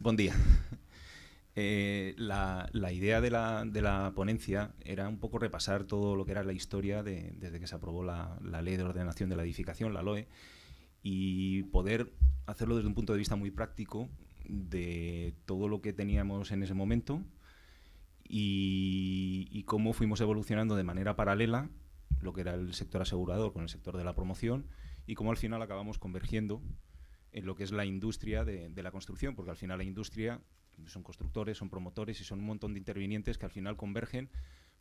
Buen día. La idea de la ponencia era un poco repasar todo lo que era la historia desde que se aprobó la Ley de Ordenación de la Edificación, la LOE, y poder hacerlo desde un punto de vista muy práctico de todo lo que teníamos en ese momento y cómo fuimos evolucionando de manera paralela lo que era el sector asegurador con el sector de la promoción y cómo al final acabamos convergiendo en lo que es la industria de la construcción, porque al final la industria son constructores, son promotores y son un montón de intervinientes que al final convergen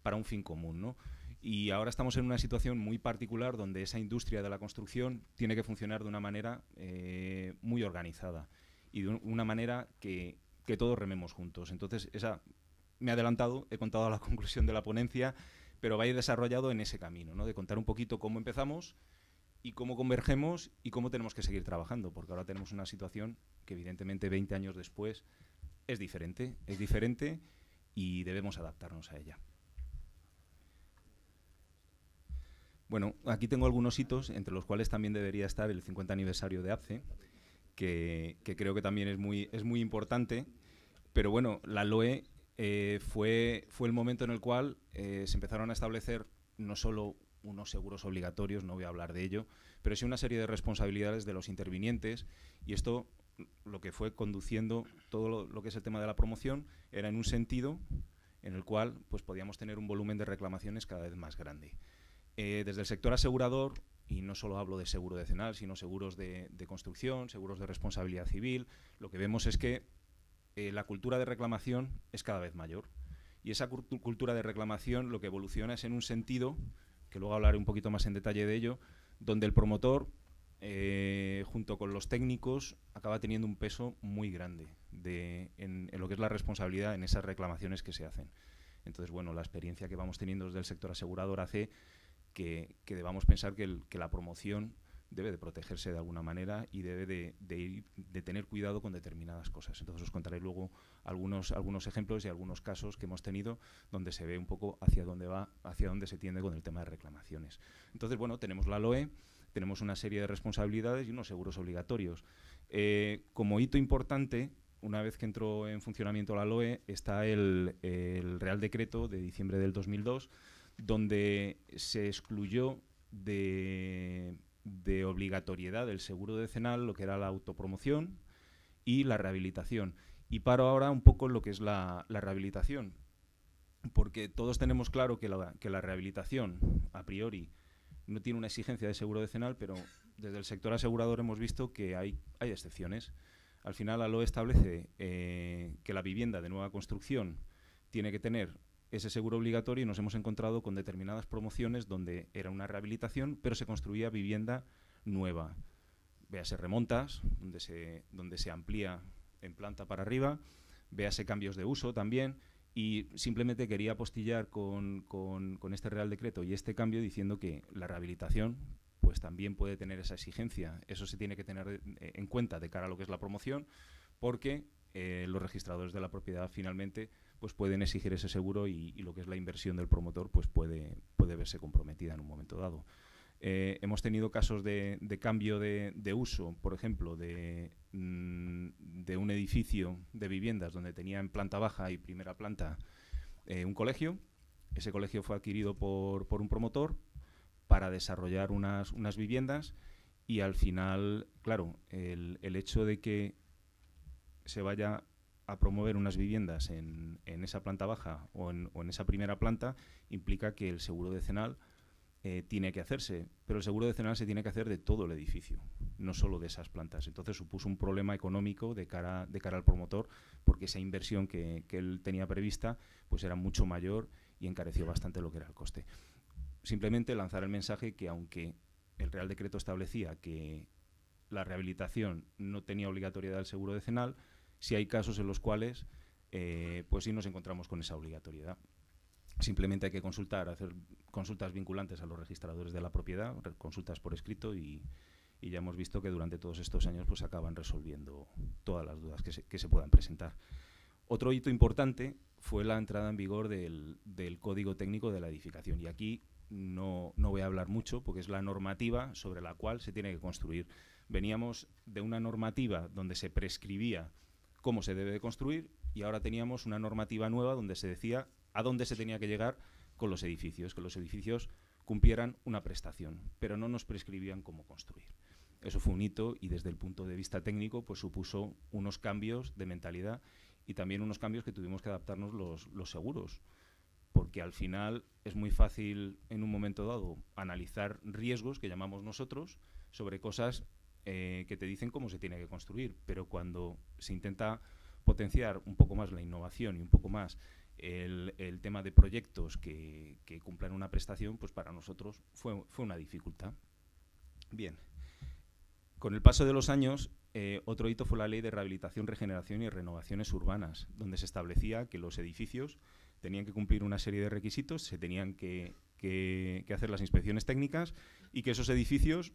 para un fin común, ¿no? Y ahora estamos en una situación muy particular donde esa industria de la construcción tiene que funcionar de una manera muy organizada y de una manera que todos rememos juntos. Entonces, me he adelantado, he contado la conclusión de la ponencia, pero va a ir desarrollado en ese camino, ¿no? De contar un poquito cómo empezamos y cómo convergemos y cómo tenemos que seguir trabajando, porque ahora tenemos una situación que evidentemente 20 años después es diferente y debemos adaptarnos a ella. Bueno, aquí tengo algunos hitos, entre los cuales también debería estar el 50 aniversario de APCE, que creo que también es muy importante, pero bueno, la LOE fue el momento en el cual se empezaron a establecer no solo unos seguros obligatorios, no voy a hablar de ello, pero sí una serie de responsabilidades de los intervinientes, y esto lo que fue conduciendo todo lo que es el tema de la promoción era en un sentido en el cual pues podíamos tener un volumen de reclamaciones cada vez más grande. Desde el sector asegurador, y no solo hablo de seguro decenal, sino seguros de construcción, seguros de responsabilidad civil, lo que vemos es que la cultura de reclamación es cada vez mayor. Y esa cultura de reclamación lo que evoluciona es en un sentido, que luego hablaré un poquito más en detalle de ello, donde el promotor, junto con los técnicos, acaba teniendo un peso muy grande en lo que es la responsabilidad en esas reclamaciones que se hacen. Entonces, bueno, la experiencia que vamos teniendo desde el sector asegurador hace que debamos pensar que la promoción debe de protegerse de alguna manera y debe de tener cuidado con determinadas cosas. Entonces os contaré luego algunos ejemplos y algunos casos que hemos tenido donde se ve un poco hacia dónde se tiende con el tema de reclamaciones. Entonces, bueno, tenemos la LOE, tenemos una serie de responsabilidades y unos seguros obligatorios. Como hito importante, una vez que entró en funcionamiento la LOE, está el Real Decreto de diciembre del 2002, donde se excluyó de obligatoriedad del seguro decenal lo que era la autopromoción y la rehabilitación. Y paro ahora un poco en lo que es la rehabilitación, porque todos tenemos claro que la rehabilitación, a priori, no tiene una exigencia de seguro decenal, pero desde el sector asegurador hemos visto que hay excepciones. Al final, la LOE establece que la vivienda de nueva construcción tiene que tener ese seguro obligatorio y nos hemos encontrado con determinadas promociones donde era una rehabilitación, pero se construía vivienda nueva. Véase remontas, donde se amplía en planta para arriba, véase cambios de uso también, y simplemente quería apostillar con este Real Decreto y este cambio diciendo que la rehabilitación pues también puede tener esa exigencia. Eso se tiene que tener en cuenta de cara a lo que es la promoción, porque los registradores de la propiedad finalmente pues pueden exigir ese seguro y lo que es la inversión del promotor pues puede verse comprometida en un momento dado. Hemos tenido casos de cambio de uso, por ejemplo, de un edificio de viviendas donde tenía en planta baja y primera planta un colegio. Ese colegio fue adquirido por un promotor para desarrollar unas viviendas y al final, claro, el hecho de que se vaya a promover unas viviendas en esa planta baja o en esa primera planta implica que el seguro decenal tiene que hacerse, pero el seguro decenal se tiene que hacer de todo el edificio, no solo de esas plantas. Entonces supuso un problema económico de cara al promotor, porque esa inversión que él tenía prevista pues era mucho mayor y encareció bastante lo que era el coste. Simplemente lanzar el mensaje que aunque el Real Decreto establecía que la rehabilitación no tenía obligatoriedad del seguro decenal, sí hay casos en los cuales pues sí nos encontramos con esa obligatoriedad. Simplemente hay que hacer consultas vinculantes a los registradores de la propiedad, consultas por escrito y ya hemos visto que durante todos estos años pues acaban resolviendo todas las dudas que se puedan presentar. Otro hito importante fue la entrada en vigor del Código Técnico de la Edificación, y aquí no voy a hablar mucho porque es la normativa sobre la cual se tiene que construir. Veníamos de una normativa donde se prescribía cómo se debe de construir, y ahora teníamos una normativa nueva donde se decía a dónde se tenía que llegar con los edificios, que los edificios cumplieran una prestación, pero no nos prescribían cómo construir. Eso fue un hito y desde el punto de vista técnico pues supuso unos cambios de mentalidad y también unos cambios que tuvimos que adaptarnos los seguros, porque al final es muy fácil en un momento dado analizar riesgos, que llamamos nosotros, sobre cosas que te dicen cómo se tiene que construir, pero cuando se intenta potenciar un poco más la innovación y un poco más el tema de proyectos que cumplan una prestación, pues para nosotros fue una dificultad. Bien. Con el paso de los años, otro hito fue la Ley de Rehabilitación, Regeneración y Renovaciones Urbanas, donde se establecía que los edificios tenían que cumplir una serie de requisitos, se tenían que hacer las inspecciones técnicas y que esos edificios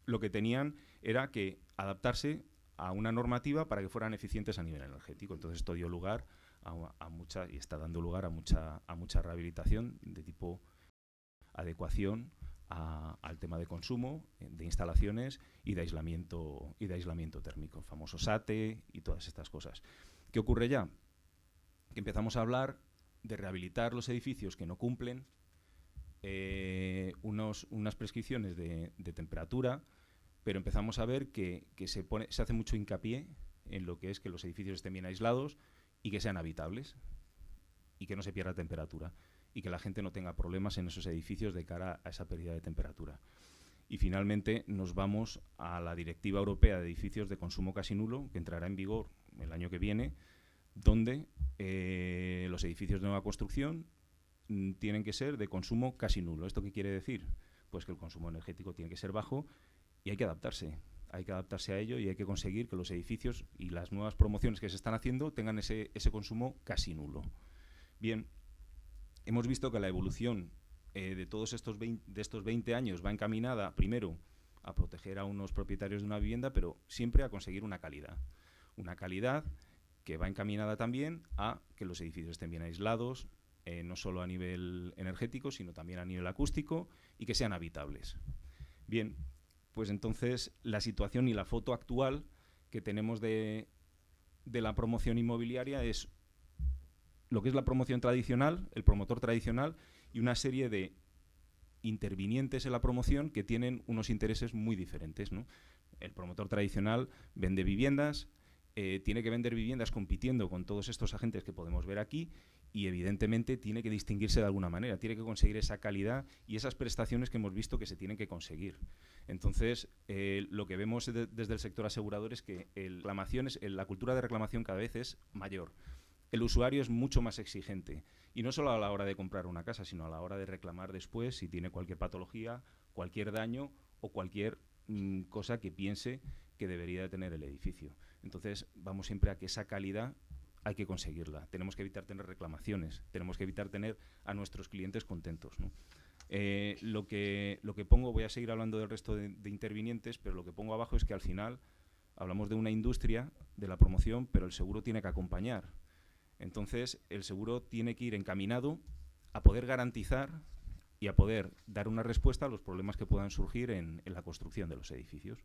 lo que tenían era que adaptarse a una normativa para que fueran eficientes a nivel energético. Entonces esto dio lugar a mucha, y está dando lugar a mucha rehabilitación de tipo adecuación al tema de consumo, de instalaciones y de aislamiento térmico, el famoso SATE y todas estas cosas. ¿Qué ocurre ya? Que empezamos a hablar de rehabilitar los edificios que no cumplen unas prescripciones de temperatura, pero empezamos a ver que se hace mucho hincapié en lo que es que los edificios estén bien aislados y que sean habitables y que no se pierda temperatura y que la gente no tenga problemas en esos edificios de cara a esa pérdida de temperatura. Y finalmente nos vamos a la Directiva Europea de Edificios de Consumo Casi Nulo, que entrará en vigor el año que viene, donde los edificios de nueva construcción tienen que ser de consumo casi nulo. ¿Esto qué quiere decir? Pues que el consumo energético tiene que ser bajo y hay que adaptarse. Hay que adaptarse a ello y hay que conseguir que los edificios y las nuevas promociones que se están haciendo tengan ese consumo casi nulo. Bien, hemos visto que la evolución de todos estos 20 años va encaminada, primero, a proteger a unos propietarios de una vivienda, pero siempre a conseguir una calidad. Una calidad que va encaminada también a que los edificios estén bien aislados, no solo a nivel energético, sino también a nivel acústico, y que sean habitables. Bien, pues entonces la situación y la foto actual que tenemos de la promoción inmobiliaria es lo que es la promoción tradicional, el promotor tradicional, y una serie de intervinientes en la promoción que tienen unos intereses muy diferentes, ¿no? El promotor tradicional vende viviendas, tiene que vender viviendas compitiendo con todos estos agentes que podemos ver aquí y evidentemente tiene que distinguirse de alguna manera, tiene que conseguir esa calidad y esas prestaciones que hemos visto que se tienen que conseguir. Entonces, lo que vemos desde el sector asegurador es que la cultura de reclamación cada vez es mayor. El usuario es mucho más exigente, y no solo a la hora de comprar una casa, sino a la hora de reclamar después si tiene cualquier patología, cualquier daño o cualquier cosa que piense que debería de tener el edificio. Entonces, vamos siempre a que esa calidad hay que conseguirla. Tenemos que evitar tener reclamaciones, tenemos que evitar tener a nuestros clientes contentos, ¿no? Lo que pongo, voy a seguir hablando del resto de intervinientes, pero lo que pongo abajo es que al final hablamos de una industria de la promoción, pero el seguro tiene que acompañar. Entonces, el seguro tiene que ir encaminado a poder garantizar y a poder dar una respuesta a los problemas que puedan surgir en la construcción de los edificios,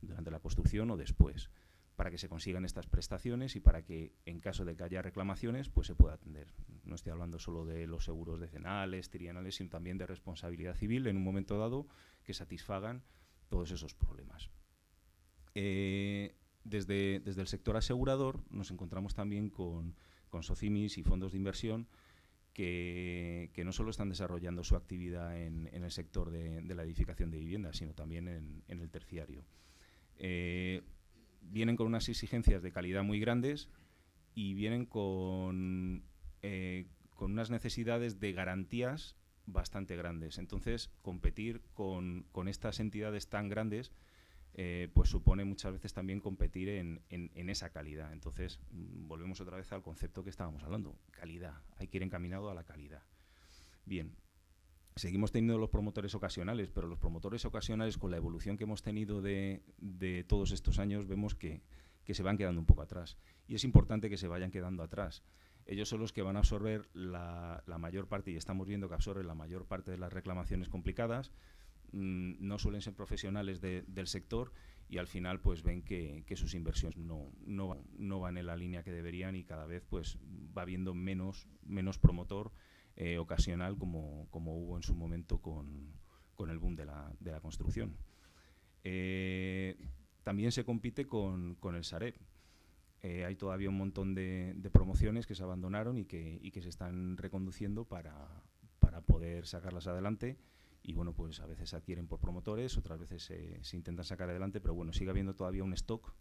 durante la construcción o después, para que se consigan estas prestaciones y para que, en caso de que haya reclamaciones, pues se pueda atender. No estoy hablando solo de los seguros decenales, trienales, sino también de responsabilidad civil en un momento dado que satisfagan todos esos problemas. Desde el sector asegurador nos encontramos también con SOCIMIS y fondos de inversión que no solo están desarrollando su actividad en el sector de la edificación de viviendas, sino también en el terciario. Vienen con unas exigencias de calidad muy grandes y vienen con unas necesidades de garantías bastante grandes. Entonces, competir con estas entidades tan grandes pues supone muchas veces también competir en esa calidad. Entonces, volvemos otra vez al concepto que estábamos hablando, calidad. Hay que ir encaminado a la calidad. Bien, seguimos teniendo los promotores ocasionales, pero los promotores ocasionales, con la evolución que hemos tenido de todos estos años, vemos que se van quedando un poco atrás. Y es importante que se vayan quedando atrás. Ellos son los que van a absorber la mayor parte, y estamos viendo que absorben la mayor parte de las reclamaciones complicadas, no suelen ser profesionales del sector y al final pues ven que sus inversiones no van en la línea que deberían y cada vez pues va habiendo menos promotor ocasional como hubo en su momento con el boom de la construcción. También se compite con el Sareb. Hay todavía un montón de promociones que se abandonaron y que se están reconduciendo para poder sacarlas adelante. Y bueno, pues a veces se adquieren por promotores, otras veces se intentan sacar adelante, pero bueno, sigue habiendo todavía un stock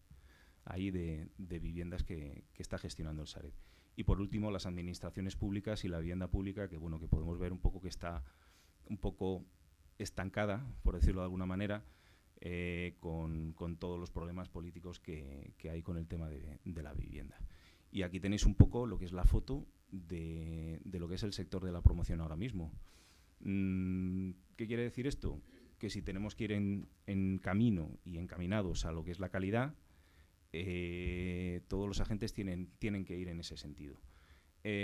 ahí de viviendas que está gestionando el Sareb. Y por último, las administraciones públicas y la vivienda pública, que bueno, que podemos ver un poco que está un poco estancada, por decirlo de alguna manera, con todos los problemas políticos que hay con el tema de la vivienda. Y aquí tenéis un poco lo que es la foto de lo que es el sector de la promoción ahora mismo. ¿Qué quiere decir esto? Que si tenemos que ir en camino y encaminados a lo que es la calidad, todos los agentes tienen que ir en ese sentido.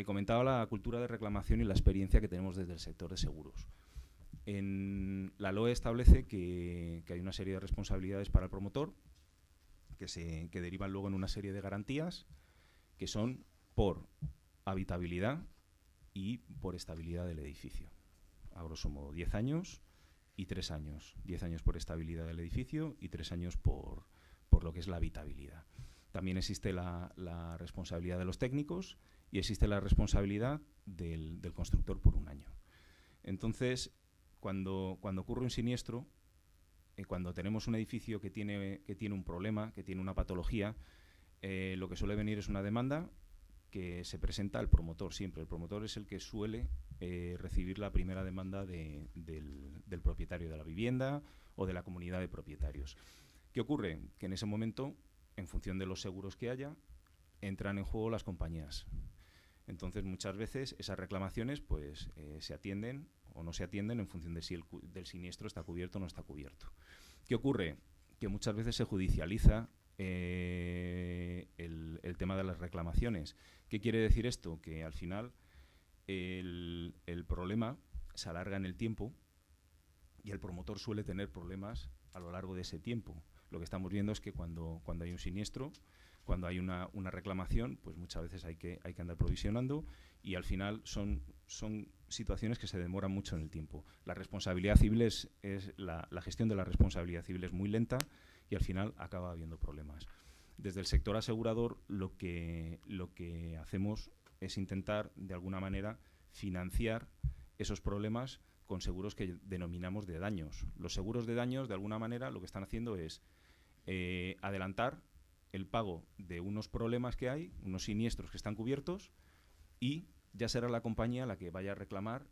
Comentaba la cultura de reclamación y la experiencia que tenemos desde el sector de seguros. La LOE establece que hay una serie de responsabilidades para el promotor que derivan luego en una serie de garantías que son por habitabilidad y por estabilidad del edificio. A grosso modo, 10 años y 3 años. 10 años por estabilidad del edificio y 3 años por lo que es la habitabilidad. También existe la responsabilidad de los técnicos y existe la responsabilidad del constructor por 1 año. Entonces, cuando ocurre un siniestro, cuando tenemos un edificio que tiene un problema, que tiene una patología, lo que suele venir es una demanda que se presenta al promotor siempre. El promotor es el que suele recibir la primera demanda del propietario de la vivienda o de la comunidad de propietarios. ¿Qué ocurre? Que en ese momento, en función de los seguros que haya, entran en juego las compañías. Entonces, muchas veces esas reclamaciones pues, se atienden o no se atienden en función de si del siniestro está cubierto o no está cubierto. ¿Qué ocurre? Que muchas veces se judicializa el tema de las reclamaciones. ¿Qué quiere decir esto? Que al final el problema se alarga en el tiempo y el promotor suele tener problemas a lo largo de ese tiempo. Lo que estamos viendo es que cuando hay un siniestro, cuando hay una reclamación, pues muchas veces hay que andar provisionando y al final son situaciones que se demoran mucho en el tiempo. La responsabilidad civil la gestión de la responsabilidad civil es muy lenta y al final acaba habiendo problemas. Desde el sector asegurador lo que hacemos es intentar de alguna manera financiar esos problemas con seguros que denominamos de daños. Los seguros de daños de alguna manera lo que están haciendo es adelantar el pago de unos problemas que hay, unos siniestros que están cubiertos y ya será la compañía la que vaya a reclamar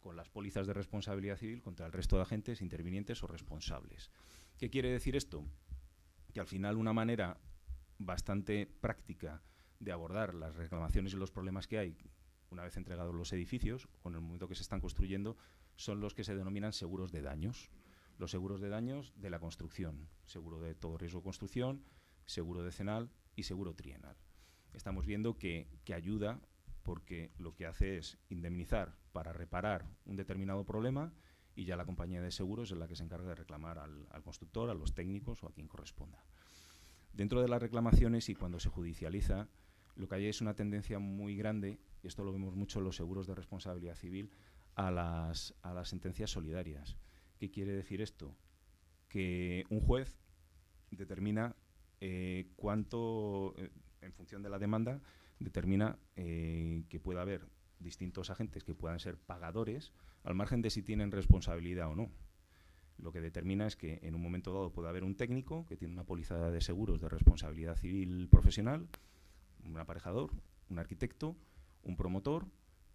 con las pólizas de responsabilidad civil contra el resto de agentes, intervinientes o responsables. ¿Qué quiere decir esto? Que al final una manera bastante práctica de abordar las reclamaciones y los problemas que hay una vez entregados los edificios o en el momento que se están construyendo son los que se denominan seguros de daños. Los seguros de daños de la construcción, seguro de todo riesgo de construcción, seguro decenal y seguro trienal. Estamos viendo que ayuda porque lo que hace es indemnizar para reparar un determinado problema y ya la compañía de seguros es la que se encarga de reclamar al constructor, a los técnicos o a quien corresponda. Dentro de las reclamaciones y cuando se judicializa, lo que hay es una tendencia muy grande, y esto lo vemos mucho en los seguros de responsabilidad civil, a las sentencias solidarias. ¿Qué quiere decir esto? Que un juez determina cuánto, en función de la demanda, determina que pueda haber distintos agentes que puedan ser pagadores, al margen de si tienen responsabilidad o no. Lo que determina es que en un momento dado puede haber un técnico que tiene una póliza de seguros de responsabilidad civil profesional, un aparejador, un arquitecto, un promotor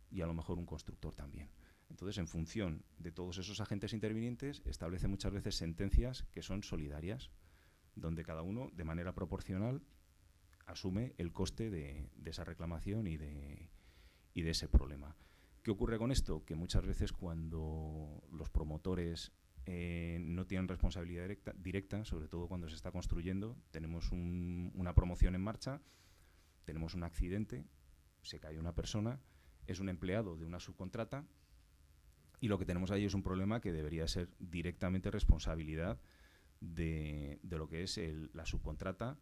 y a lo mejor un constructor también. Entonces, en función de todos esos agentes intervinientes, establece muchas veces sentencias que son solidarias, donde cada uno, de manera proporcional, asume el coste de esa reclamación y de ese problema. ¿Qué ocurre con esto? Que muchas veces cuando los promotores no tienen responsabilidad directa, sobre todo cuando se está construyendo, tenemos una promoción en marcha, tenemos un accidente, se cae una persona, es un empleado de una subcontrata, Y lo que tenemos ahí es un problema que debería ser directamente responsabilidad de lo que es la subcontrata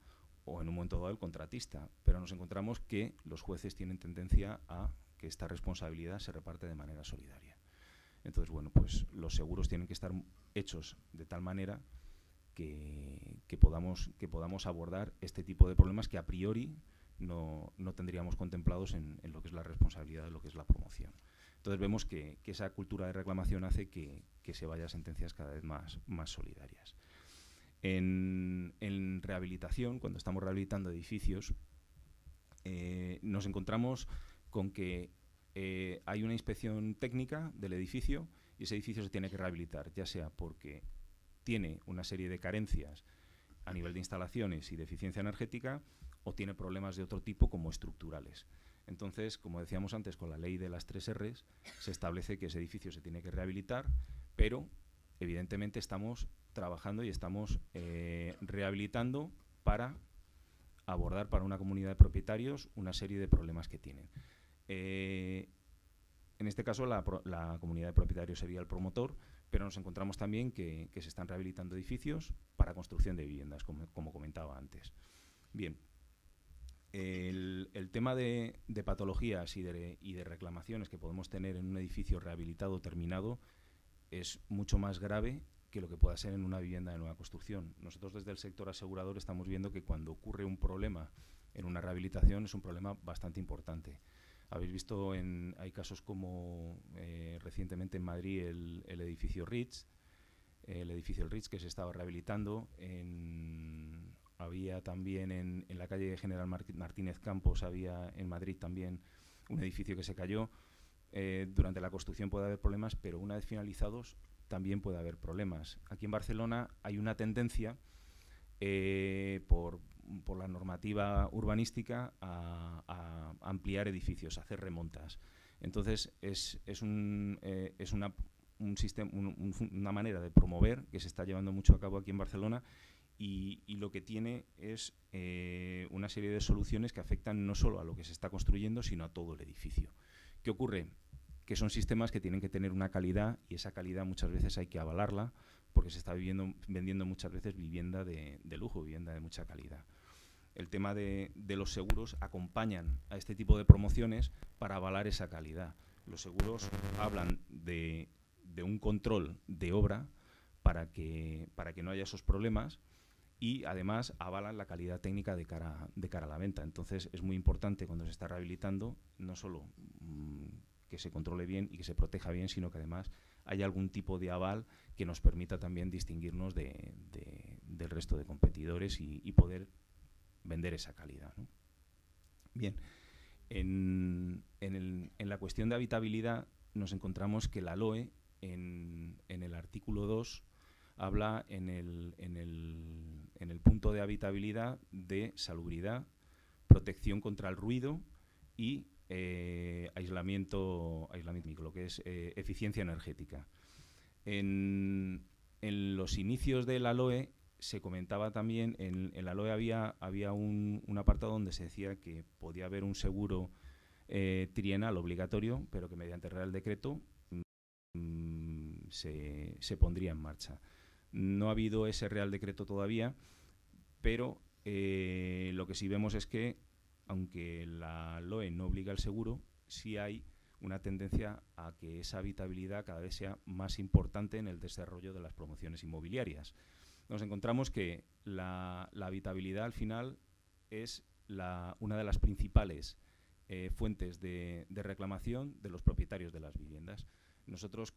o en un momento dado el contratista. Pero nos encontramos que los jueces tienen tendencia a que esta responsabilidad se reparte de manera solidaria. Entonces, bueno, pues los seguros tienen que estar hechos de tal manera que podamos abordar este tipo de problemas que a priori no tendríamos contemplados en lo que es la responsabilidad de lo que es la promoción. Entonces vemos que esa cultura de reclamación hace que se vaya a sentencias cada vez más solidarias. En rehabilitación, cuando estamos rehabilitando edificios, nos encontramos con que hay una inspección técnica del edificio y ese edificio se tiene que rehabilitar, ya sea porque tiene una serie de carencias a nivel de instalaciones y de eficiencia energética o tiene problemas de otro tipo como estructurales. Entonces, como decíamos antes, con la ley de las 3 Rs se establece que ese edificio se tiene que rehabilitar, pero evidentemente estamos trabajando y estamos rehabilitando para abordar para una comunidad de propietarios una serie de problemas que tienen. En este caso, la comunidad de propietarios sería el promotor, pero nos encontramos también que se están rehabilitando edificios para construcción de viviendas, como comentaba antes. Bien, el tema de patologías y de reclamaciones que podemos tener en un edificio rehabilitado terminado es mucho más grave que lo que pueda ser en una vivienda de nueva construcción. Nosotros desde el sector asegurador estamos viendo que cuando ocurre un problema en una rehabilitación es un problema bastante importante. Habéis visto, hay casos como recientemente en Madrid el edificio Ritz, que se estaba rehabilitando. Había también en la calle General Martínez Campos, había en Madrid también un edificio que se cayó. Durante la construcción puede haber problemas, pero una vez finalizados también puede haber problemas. Aquí en Barcelona hay una tendencia por la normativa urbanística a ampliar edificios, a hacer remontas. Entonces es una manera de promover que se está llevando mucho a cabo aquí en Barcelona y lo que tiene es una serie de soluciones que afectan no solo a lo que se está construyendo, sino a todo el edificio. ¿Qué ocurre? Que son sistemas que tienen que tener una calidad y esa calidad muchas veces hay que avalarla porque se está vendiendo muchas veces vivienda de lujo, vivienda de mucha calidad. El tema de los seguros acompañan a este tipo de promociones para avalar esa calidad. Los seguros hablan de un control de obra para que no haya esos problemas y además avalan la calidad técnica de cara a la venta. Entonces es muy importante cuando se está rehabilitando no solo que se controle bien y que se proteja bien, sino que además haya algún tipo de aval que nos permita también distinguirnos del resto de competidores y poder vender esa calidad, ¿no? Bien, en la cuestión de habitabilidad nos encontramos que la LOE en el artículo 2 habla en el punto de habitabilidad de salubridad, protección contra el ruido y aislamiento térmico, lo que es eficiencia energética. En los inicios de la LOE se comentaba también, en la LOE había un apartado donde se decía que podía haber un seguro trienal obligatorio, pero que mediante Real Decreto se pondría en marcha. No ha habido ese Real Decreto todavía, pero lo que sí vemos es que, aunque la LOE no obliga al seguro, sí hay una tendencia a que esa habitabilidad cada vez sea más importante en el desarrollo de las promociones inmobiliarias. Nos encontramos que la habitabilidad al final es una de las principales fuentes de reclamación de los propietarios de las viviendas. Nosotros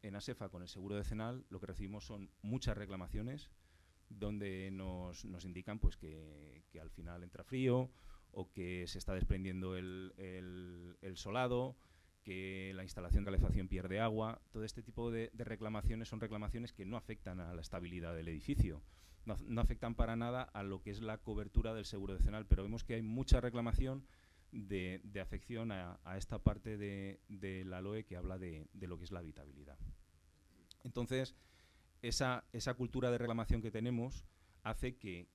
en ASEFA, con el seguro decenal, lo que recibimos son muchas reclamaciones donde nos indican pues que al final entra frío o que se está desprendiendo el solado, que la instalación de calefacción pierde agua. Todo este tipo de reclamaciones son reclamaciones que no afectan a la estabilidad del edificio, no afectan para nada a lo que es la cobertura del seguro decenal, pero vemos que hay mucha reclamación de afección a esta parte de la LOE que habla de lo que es la habitabilidad. Entonces, esa cultura de reclamación que tenemos hace que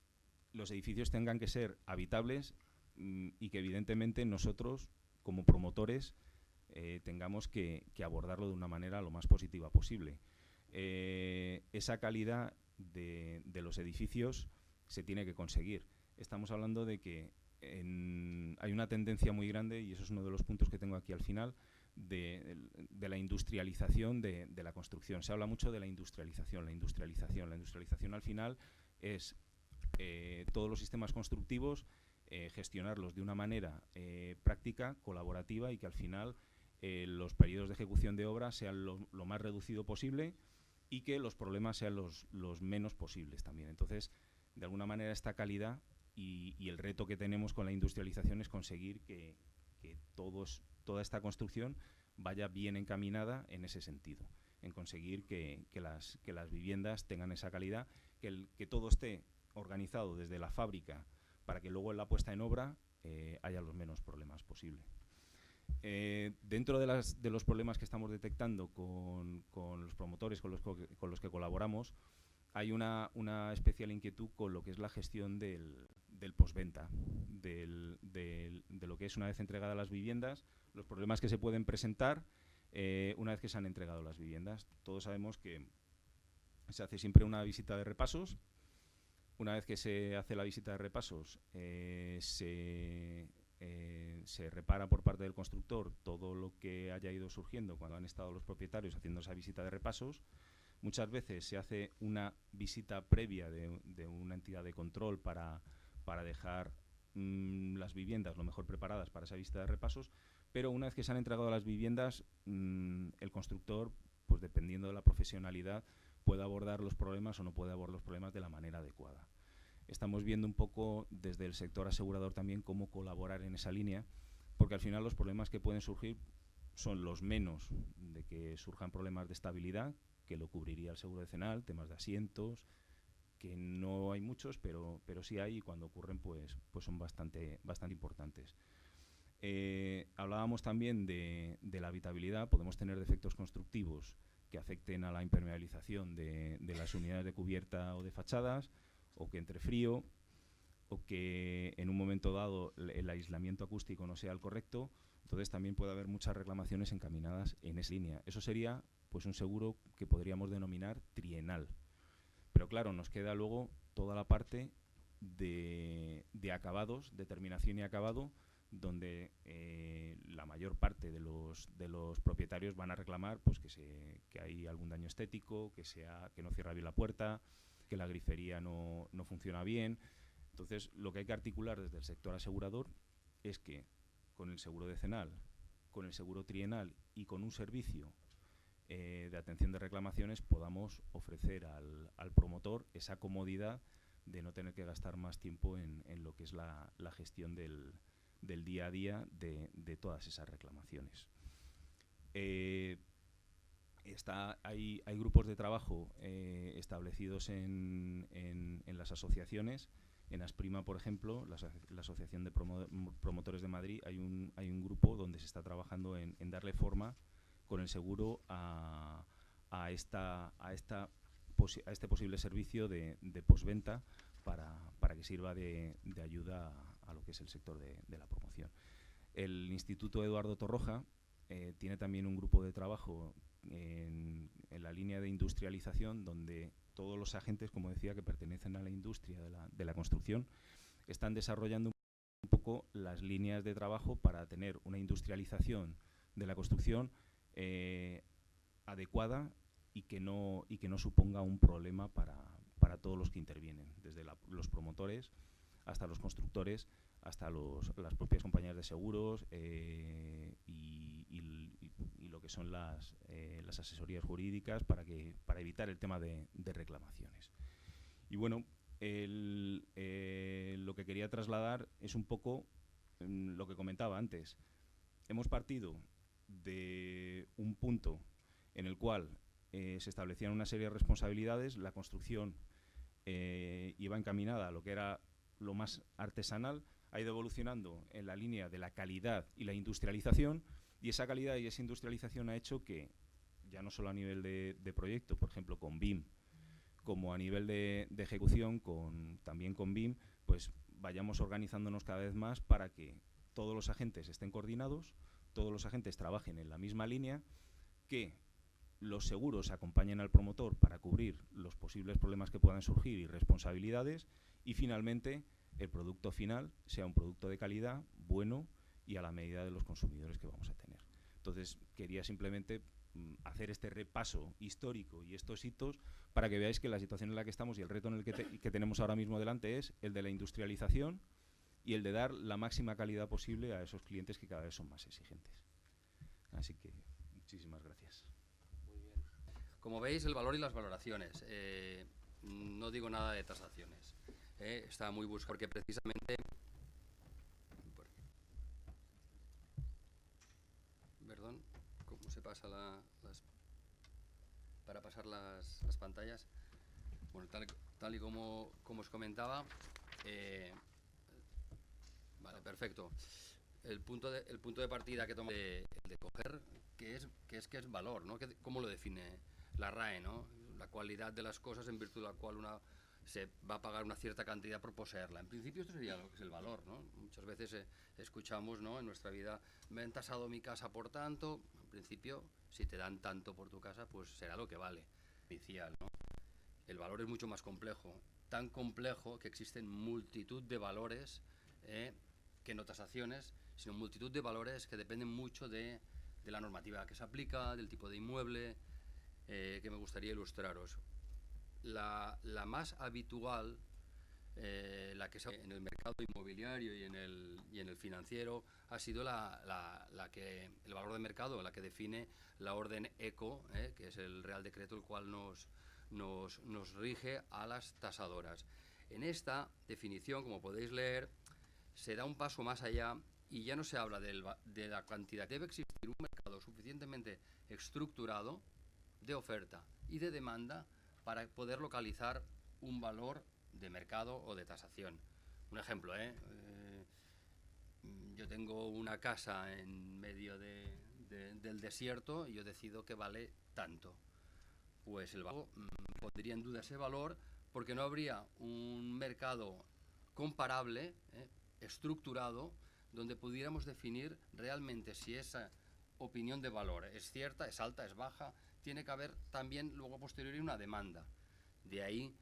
los edificios tengan que ser habitables y que evidentemente nosotros, como promotores, tengamos que abordarlo de una manera lo más positiva posible. Esa calidad de los edificios se tiene que conseguir. Estamos hablando de que hay una tendencia muy grande, y eso es uno de los puntos que tengo aquí al final, de la industrialización de la construcción. Se habla mucho de la industrialización. La industrialización al final es todos los sistemas constructivos, gestionarlos de una manera práctica, colaborativa, y que al final los periodos de ejecución de obra sean lo más reducido posible y que los problemas sean los menos posibles también. Entonces, de alguna manera, esta calidad y el reto que tenemos con la industrialización es conseguir que toda esta construcción vaya bien encaminada en ese sentido, en conseguir que las viviendas tengan esa calidad, que todo esté organizado desde la fábrica para que luego en la puesta en obra haya los menos problemas posible. Dentro de los problemas que estamos detectando con los promotores con los que colaboramos, hay una especial inquietud con lo que es la gestión del postventa, de lo que es una vez entregadas las viviendas, los problemas que se pueden presentar una vez que se han entregado las viviendas. Todos sabemos que se hace siempre una visita de repasos. Una vez que se hace la visita de repasos, se repara por parte del constructor todo lo que haya ido surgiendo cuando han estado los propietarios haciendo esa visita de repasos. Muchas veces se hace una visita previa de una entidad de control para dejar las viviendas lo mejor preparadas para esa visita de repasos, pero una vez que se han entregado las viviendas, el constructor, pues dependiendo de la profesionalidad, puede abordar los problemas o no puede abordar los problemas de la manera adecuada. Estamos viendo un poco desde el sector asegurador también cómo colaborar en esa línea, porque al final los problemas que pueden surgir son los menos de que surjan problemas de estabilidad, que lo cubriría el seguro decenal, temas de asientos, que no hay muchos, pero sí hay, y cuando ocurren pues son bastante importantes. Hablábamos también de la habitabilidad. Podemos tener defectos constructivos que afecten a la impermeabilización de las unidades de cubierta o de fachadas, o que entre frío, o que en un momento dado el aislamiento acústico no sea el correcto. Entonces también puede haber muchas reclamaciones encaminadas en esa línea. Eso sería pues un seguro que podríamos denominar trienal. Pero claro, nos queda luego toda la parte de acabados, de terminación y acabado, donde la mayor parte de los propietarios van a reclamar pues que hay algún daño estético, que no cierra bien la puerta, que la grifería no funciona bien. Entonces, lo que hay que articular desde el sector asegurador es que con el seguro decenal, con el seguro trienal y con un servicio de atención de reclamaciones podamos ofrecer al promotor esa comodidad de no tener que gastar más tiempo en lo que es la gestión del día a día de todas esas reclamaciones. Hay grupos de trabajo establecidos en las asociaciones. En Asprima, por ejemplo, la Asociación de Promotores de Madrid, hay un grupo donde se está trabajando en darle forma con el seguro a este posible servicio de postventa para que sirva de ayuda a lo que es el sector de la promoción. El Instituto Eduardo Torroja tiene también un grupo de trabajo en la línea de industrialización, donde todos los agentes, como decía, que pertenecen a la industria de la construcción, están desarrollando un poco las líneas de trabajo para tener una industrialización de la construcción adecuada y que no suponga un problema para todos los que intervienen, desde los promotores hasta los constructores, hasta las propias compañías de seguros y lo que son las asesorías jurídicas para evitar el tema de reclamaciones. Y bueno, lo que quería trasladar es un poco lo que comentaba antes. Hemos partido de un punto en el cual se establecían una serie de responsabilidades. La construcción iba encaminada a lo que era lo más artesanal, ha ido evolucionando en la línea de la calidad y la industrialización, y esa calidad y esa industrialización ha hecho que, ya no solo a nivel de proyecto, por ejemplo con BIM, como a nivel de ejecución, también con BIM, pues vayamos organizándonos cada vez más para que todos los agentes estén coordinados, todos los agentes trabajen en la misma línea, que los seguros acompañen al promotor para cubrir los posibles problemas que puedan surgir y responsabilidades, y finalmente el producto final sea un producto de calidad, bueno y a la medida de los consumidores que vamos a tener. Entonces, quería simplemente hacer este repaso histórico y estos hitos para que veáis que la situación en la que estamos y el reto en el que tenemos ahora mismo delante es el de la industrialización y el de dar la máxima calidad posible a esos clientes que cada vez son más exigentes. Así que muchísimas gracias. Muy bien. Como veis, el valor y las valoraciones. No digo nada de tasaciones. Está muy buscado porque precisamente... Perdón, ¿cómo se pasa para pasar las pantallas? Bueno, tal y como os comentaba, vale, perfecto. El punto de partida que toma el de coger, que es valor, ¿no? ¿Cómo lo define la RAE, ¿no? La cualidad de las cosas en virtud de la cual una se va a pagar una cierta cantidad por poseerla. En principio esto sería lo que es el valor, ¿no? Muchas veces escuchamos, ¿no?, en nuestra vida, me han tasado mi casa por tanto. En principio, si te dan tanto por tu casa, pues será lo que vale. Inicial, ¿no? El valor es mucho más complejo, tan complejo que existen multitud de valores, que no tasaciones, sino multitud de valores que dependen mucho de la normativa que se aplica, del tipo de inmueble, que me gustaría ilustraros. La más habitual, la que se ha en el mercado inmobiliario y en el financiero, ha sido el valor de mercado, la que define la orden ECO, que es el Real Decreto el cual nos rige a las tasadoras. En esta definición, como podéis leer, se da un paso más allá y ya no se habla de la cantidad. Debe existir un mercado suficientemente estructurado de oferta y de demanda para poder localizar un valor de mercado o de tasación. Un ejemplo, yo tengo una casa en medio del desierto y yo decido que vale tanto. Pues el valor pondría en duda ese valor porque no habría un mercado comparable, estructurado, donde pudiéramos definir realmente si esa opinión de valor es cierta, es alta, es baja. Tiene que haber también luego posteriori una demanda. De ahí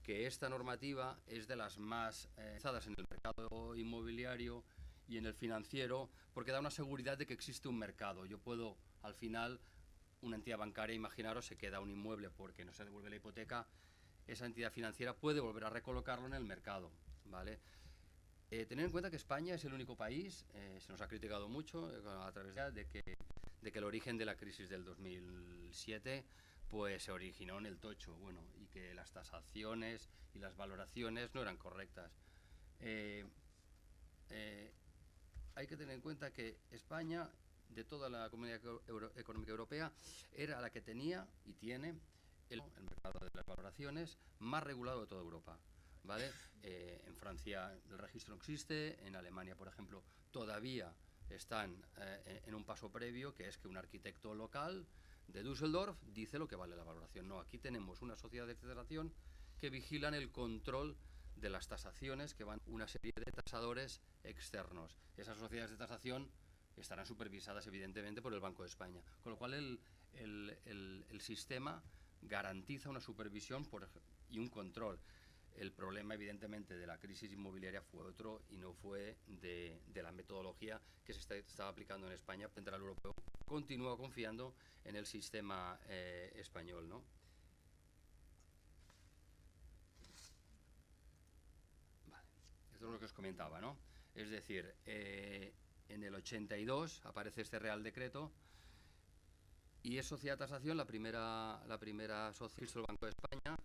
que esta normativa es de las más usadas en el mercado inmobiliario y en el financiero, porque da una seguridad de que existe un mercado. Yo puedo, al final, una entidad bancaria, imaginaros, se queda un inmueble porque no se devuelve la hipoteca, esa entidad financiera puede volver a recolocarlo en el mercado, ¿vale? Tener en cuenta que España es el único país, se nos ha criticado mucho a través de que el origen de la crisis del 2007 pues se originó en el tocho, bueno, y que las tasaciones y las valoraciones no eran correctas. Hay que tener en cuenta que España, de toda la Comunidad Económica Europea, era la que tenía y tiene el mercado de las valoraciones más regulado de toda Europa, ¿vale? En Francia el registro no existe, en Alemania, por ejemplo, todavía están en un paso previo, que es que un arquitecto local de Düsseldorf dice lo que vale la valoración. No, aquí tenemos una sociedad de tasación que vigilan el control de las tasaciones, que van una serie de tasadores externos. Esas sociedades de tasación estarán supervisadas evidentemente por el Banco de España, con lo cual el sistema garantiza una supervisión y un control. El problema, evidentemente, de la crisis inmobiliaria fue otro y no fue de la metodología que se estaba aplicando en España. El Central Europeo continúa confiando en el sistema español, ¿no? Vale. Esto es lo que os comentaba, ¿no? Es decir, en el 82 aparece este Real Decreto y es sociedad de tasación la primera sociedad del Banco de España.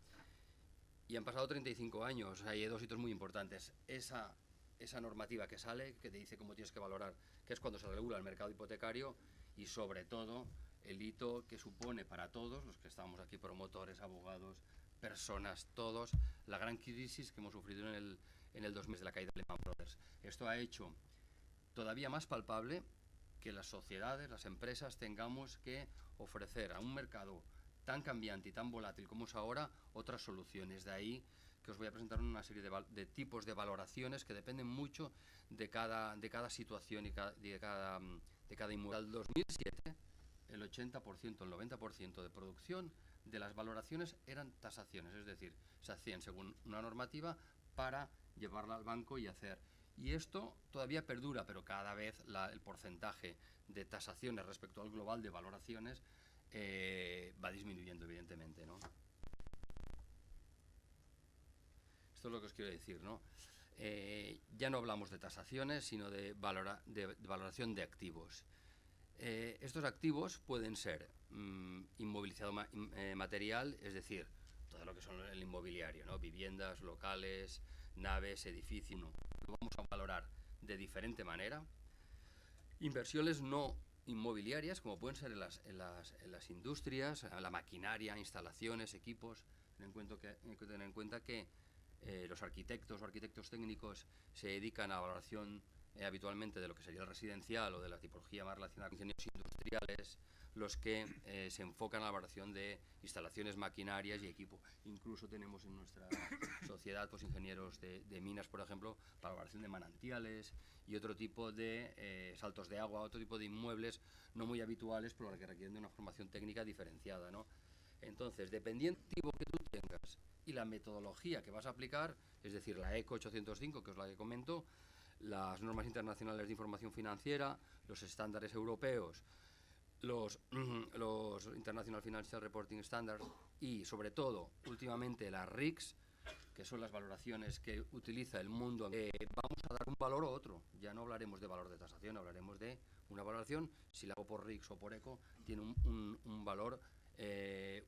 Y han pasado 35 años, hay dos hitos muy importantes. Esa normativa que sale, que te dice cómo tienes que valorar, que es cuando se regula el mercado hipotecario, y sobre todo el hito que supone para todos, los que estamos aquí, promotores, abogados, personas, todos, la gran crisis que hemos sufrido en el 2000 de la caída de Lehman Brothers. Esto ha hecho todavía más palpable que las sociedades, las empresas, tengamos que ofrecer a un mercado tan cambiante y tan volátil como es ahora, otras soluciones. De ahí que os voy a presentar una serie de tipos de valoraciones que dependen mucho de cada situación y de de cada inmueble. Al 2007, el 80%, el 90% de producción de las valoraciones eran tasaciones, es decir, se hacían según una normativa para llevarla al banco y hacer. Y esto todavía perdura, pero cada vez el porcentaje de tasaciones respecto al global de valoraciones va disminuyendo, evidentemente, ¿no? Esto es lo que os quiero decir, ¿no? Ya no hablamos de tasaciones, sino de valoración de activos. Estos activos pueden ser inmovilizado material, es decir, todo lo que son el inmobiliario, ¿no? Viviendas, locales, naves, edificios. Lo vamos a valorar de diferente manera. Inversiones no inmobiliarias, como pueden ser en las industrias, la maquinaria, instalaciones, equipos. Ten en cuenta que los arquitectos o arquitectos técnicos se dedican a la valoración habitualmente de lo que sería el residencial o de la tipología más relacionada con ingenieros industriales, los que se enfocan a la valoración de instalaciones, maquinarias y equipo. Incluso tenemos en nuestra sociedad pues, ingenieros de minas, por ejemplo, para la valoración de manantiales y otro tipo de saltos de agua, otro tipo de inmuebles no muy habituales, pero que requieren de una formación técnica diferenciada, ¿no? Entonces, dependiendo del tipo que tú tengas y la metodología que vas a aplicar, es decir, la ECO 805, que es la que comento, las normas internacionales de información financiera, los estándares europeos, los International Financial Reporting Standards y, sobre todo, últimamente las RICS, que son las valoraciones que utiliza el mundo, vamos a dar un valor u otro. Ya no hablaremos de valor de tasación, hablaremos de una valoración, si la hago por RICS o por ECO, tiene un valor,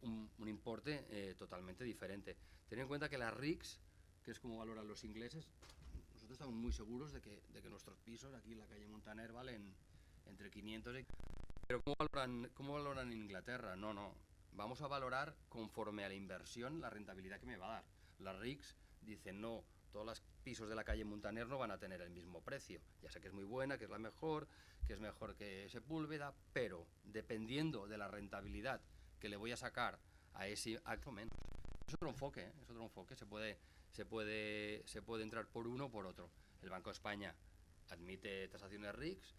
un importe totalmente diferente. Ten en cuenta que las RICS, que es como valoran los ingleses, nosotros estamos muy seguros de que nuestros pisos aquí en la calle Montaner valen entre 500 y... Pero ¿cómo valoran en Inglaterra? No. Vamos a valorar conforme a la inversión la rentabilidad que me va a dar. Las RICS dicen no, todos los pisos de la calle Montaner no van a tener el mismo precio. Ya sé que es muy buena, que es la mejor, que es mejor que Sepúlveda, pero dependiendo de la rentabilidad que le voy a sacar a ese acto menos. Es otro enfoque, se puede entrar por uno o por otro. El Banco de España admite tasaciones RICS,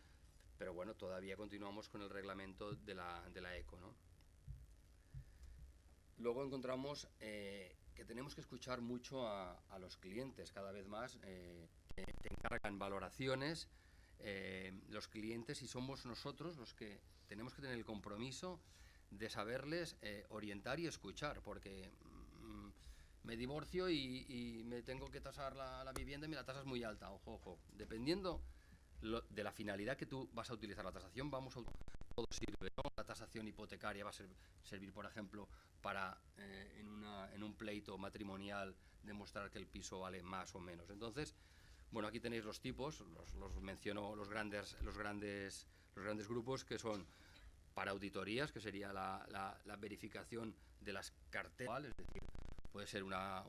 pero bueno, todavía continuamos con el reglamento de la ECO, ¿no? Luego encontramos que tenemos que escuchar mucho a los clientes cada vez más, que te encargan valoraciones, los clientes, y somos nosotros los que tenemos que tener el compromiso de saberles orientar y escuchar, porque me divorcio y me tengo que tasar la vivienda y me la tasas muy alta, ojo. Dependiendo de la finalidad que tú vas a utilizar la tasación, todo sirve, ¿no? La tasación hipotecaria va a servir, por ejemplo, para en un pleito matrimonial demostrar que el piso vale más o menos. Entonces, bueno, aquí tenéis los tipos, los menciono, los grandes grupos, que son para auditorías, que sería la verificación de las carteras, es decir, puede ser una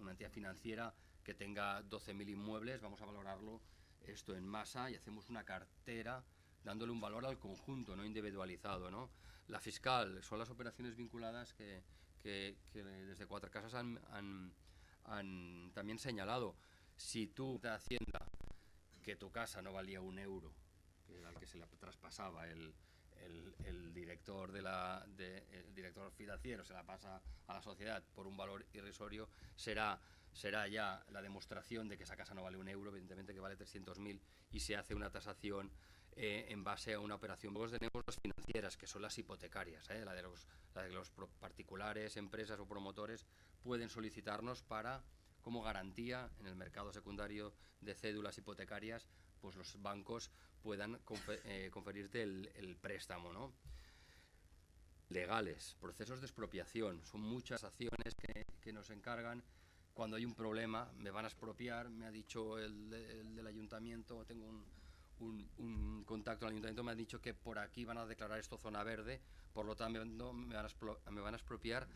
entidad financiera que tenga 12.000 inmuebles, vamos a valorarlo esto en masa y hacemos una cartera dándole un valor al conjunto, no individualizado, ¿no? La fiscal son las operaciones vinculadas que desde Cuatro Casas han también señalado. Si tú te Hacienda que tu casa no valía €1, que era el que se le traspasaba el director el director financiero, se la pasa a la sociedad por un valor irrisorio, será ya la demostración de que esa casa no vale €1, evidentemente que vale 300.000, y se hace una tasación en base a una operación. Luego tenemos las financieras, que son las hipotecarias, la de los particulares, empresas o promotores pueden solicitarnos para, como garantía en el mercado secundario de cédulas hipotecarias, pues los bancos puedan conferirte el préstamo, ¿no? Legales, procesos de expropiación, son muchas acciones que nos encargan. Cuando hay un problema, me van a expropiar, me ha dicho el del ayuntamiento, tengo un contacto en el ayuntamiento, me ha dicho que por aquí van a declarar esto zona verde, por lo tanto me van a expropiar.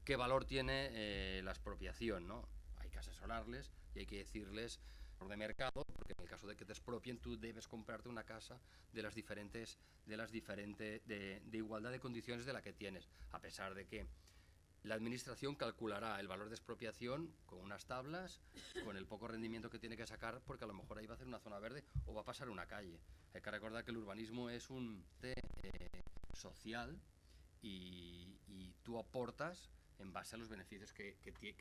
¿Qué valor tiene la expropiación, no? Hay que asesorarles y hay que decirles de mercado, porque en el caso de que te expropien, tú debes comprarte una casa de igualdad de condiciones de la que tienes, a pesar de que la administración calculará el valor de expropiación con unas tablas, con el poco rendimiento que tiene que sacar, porque a lo mejor ahí va a hacer una zona verde o va a pasar una calle. Hay que recordar que el urbanismo es un social y tú aportas en base a los beneficios que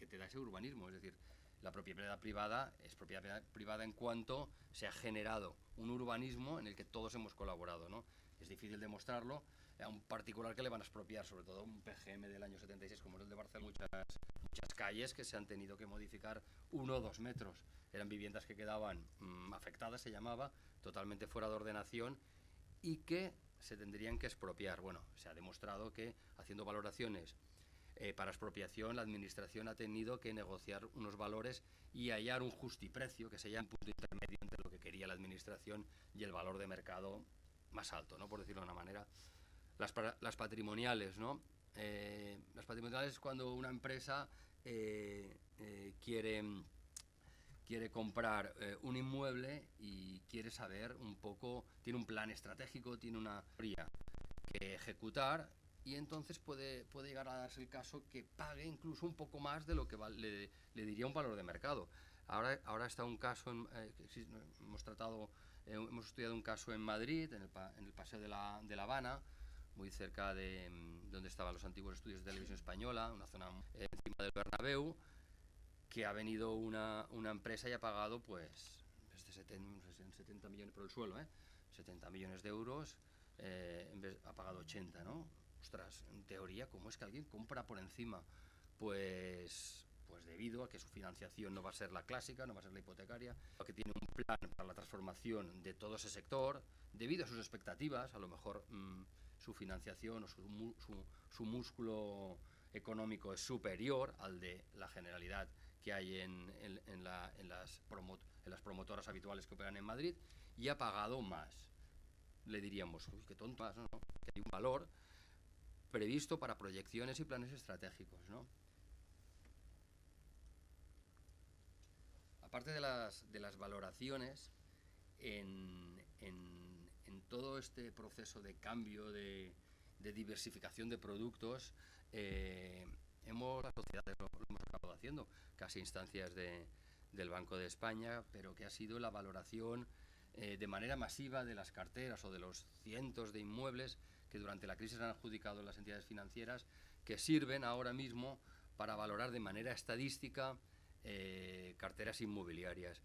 te da ese urbanismo. Es decir, la propiedad privada es propiedad privada en cuanto se ha generado un urbanismo en el que todos hemos colaborado, ¿no? Es difícil demostrarlo a un particular que le van a expropiar, sobre todo un PGM del año 76 como es el de Barcelona, muchas calles que se han tenido que modificar 1 o 2 metros. Eran viviendas que quedaban afectadas, se llamaba, totalmente fuera de ordenación y que se tendrían que expropiar. Bueno, se ha demostrado que haciendo valoraciones para expropiación, la administración ha tenido que negociar unos valores y hallar un justiprecio, que sería un punto intermedio entre lo que quería la administración y el valor de mercado más alto, ¿no? Por decirlo de una manera. Las patrimoniales, ¿no? Las patrimoniales es cuando una empresa quiere comprar un inmueble y quiere saber un poco, tiene un plan estratégico, tiene una teoría que ejecutar, y entonces puede llegar a darse el caso que pague incluso un poco más de lo que le diría un valor de mercado. Ahora está un caso, hemos estudiado un caso en Madrid, en el Paseo de la Habana, muy cerca de donde estaban los antiguos estudios de televisión española, una zona encima del Bernabéu, que ha venido una empresa y ha pagado pues 70 millones por el suelo, 70 millones de euros, ha pagado 80, ¿no? Ostras, en teoría, ¿cómo es que alguien compra por encima? Pues debido a que su financiación no va a ser la clásica, no va a ser la hipotecaria, que tiene un plan para la transformación de todo ese sector, debido a sus expectativas, a lo mejor su financiación o su músculo económico es superior al de la generalidad que hay en las promotoras habituales que operan en Madrid, y ha pagado más. Le diríamos, uy, qué tonto, ¿no? Que hay un valor previsto para proyecciones y planes estratégicos, ¿no? Aparte de las valoraciones, en todo este proceso de cambio, de diversificación de productos, las sociedades lo hemos acabado haciendo, casi instancias del Banco de España, pero que ha sido la valoración de manera masiva de las carteras o de los cientos de inmuebles que durante la crisis han adjudicado las entidades financieras, que sirven ahora mismo para valorar de manera estadística carteras inmobiliarias.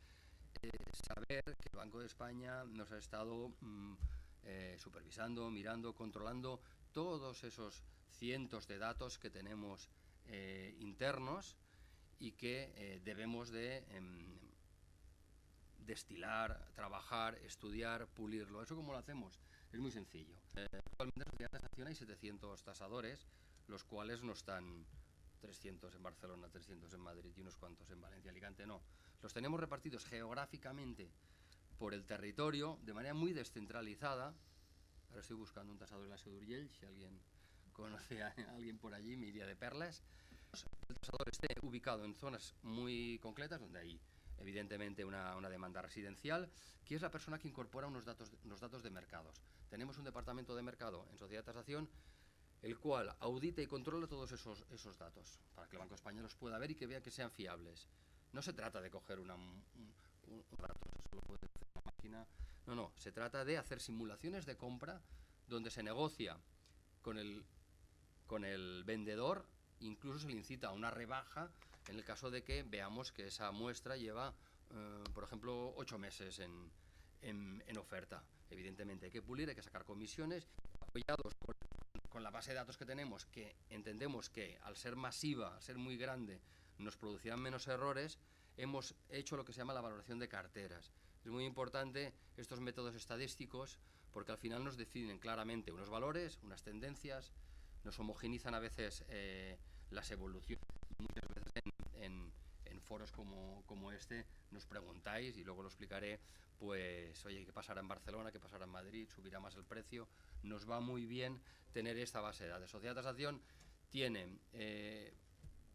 Saber que el Banco de España nos ha estado supervisando, mirando, controlando todos esos cientos de datos que tenemos internos y que debemos de destilar, trabajar, estudiar, pulirlo. ¿Eso cómo lo hacemos? Es muy sencillo. Actualmente en Sociedad de Tasación hay 700 tasadores, los cuales no están 300 en Barcelona, 300 en Madrid y unos cuantos en Valencia, Alicante, no. Los tenemos repartidos geográficamente por el territorio de manera muy descentralizada. Ahora estoy buscando un tasador en la Seu d'Urgell, si alguien conoce a alguien por allí, me iría de perlas. El tasador esté ubicado en zonas muy concretas donde hay evidentemente una demanda residencial, que es la persona que incorpora unos datos de mercados. Tenemos un departamento de mercado en Sociedad de Tasación, el cual audita y controla todos esos datos, para que el Banco de España los pueda ver y que vea que sean fiables. No se trata de coger un dato, eso lo puede hacer una máquina. No, se trata de hacer simulaciones de compra donde se negocia con el vendedor, incluso se le incita a una rebaja en el caso de que veamos que esa muestra lleva, por ejemplo, 8 meses en oferta. Evidentemente hay que pulir, hay que sacar comisiones, apoyados con la base de datos que tenemos, que entendemos que al ser masiva, al ser muy grande, nos producirán menos errores. Hemos hecho lo que se llama la valoración de carteras. Es muy importante estos métodos estadísticos porque al final nos definen claramente unos valores, unas tendencias, nos homogenizan a veces las evoluciones. Muchas veces en foros como este nos preguntáis, y luego lo explicaré, pues oye, ¿qué pasará en Barcelona? ¿Qué pasará en Madrid? ¿Subirá más el precio? Nos va muy bien tener esta base de datos. Sociedad de Tasación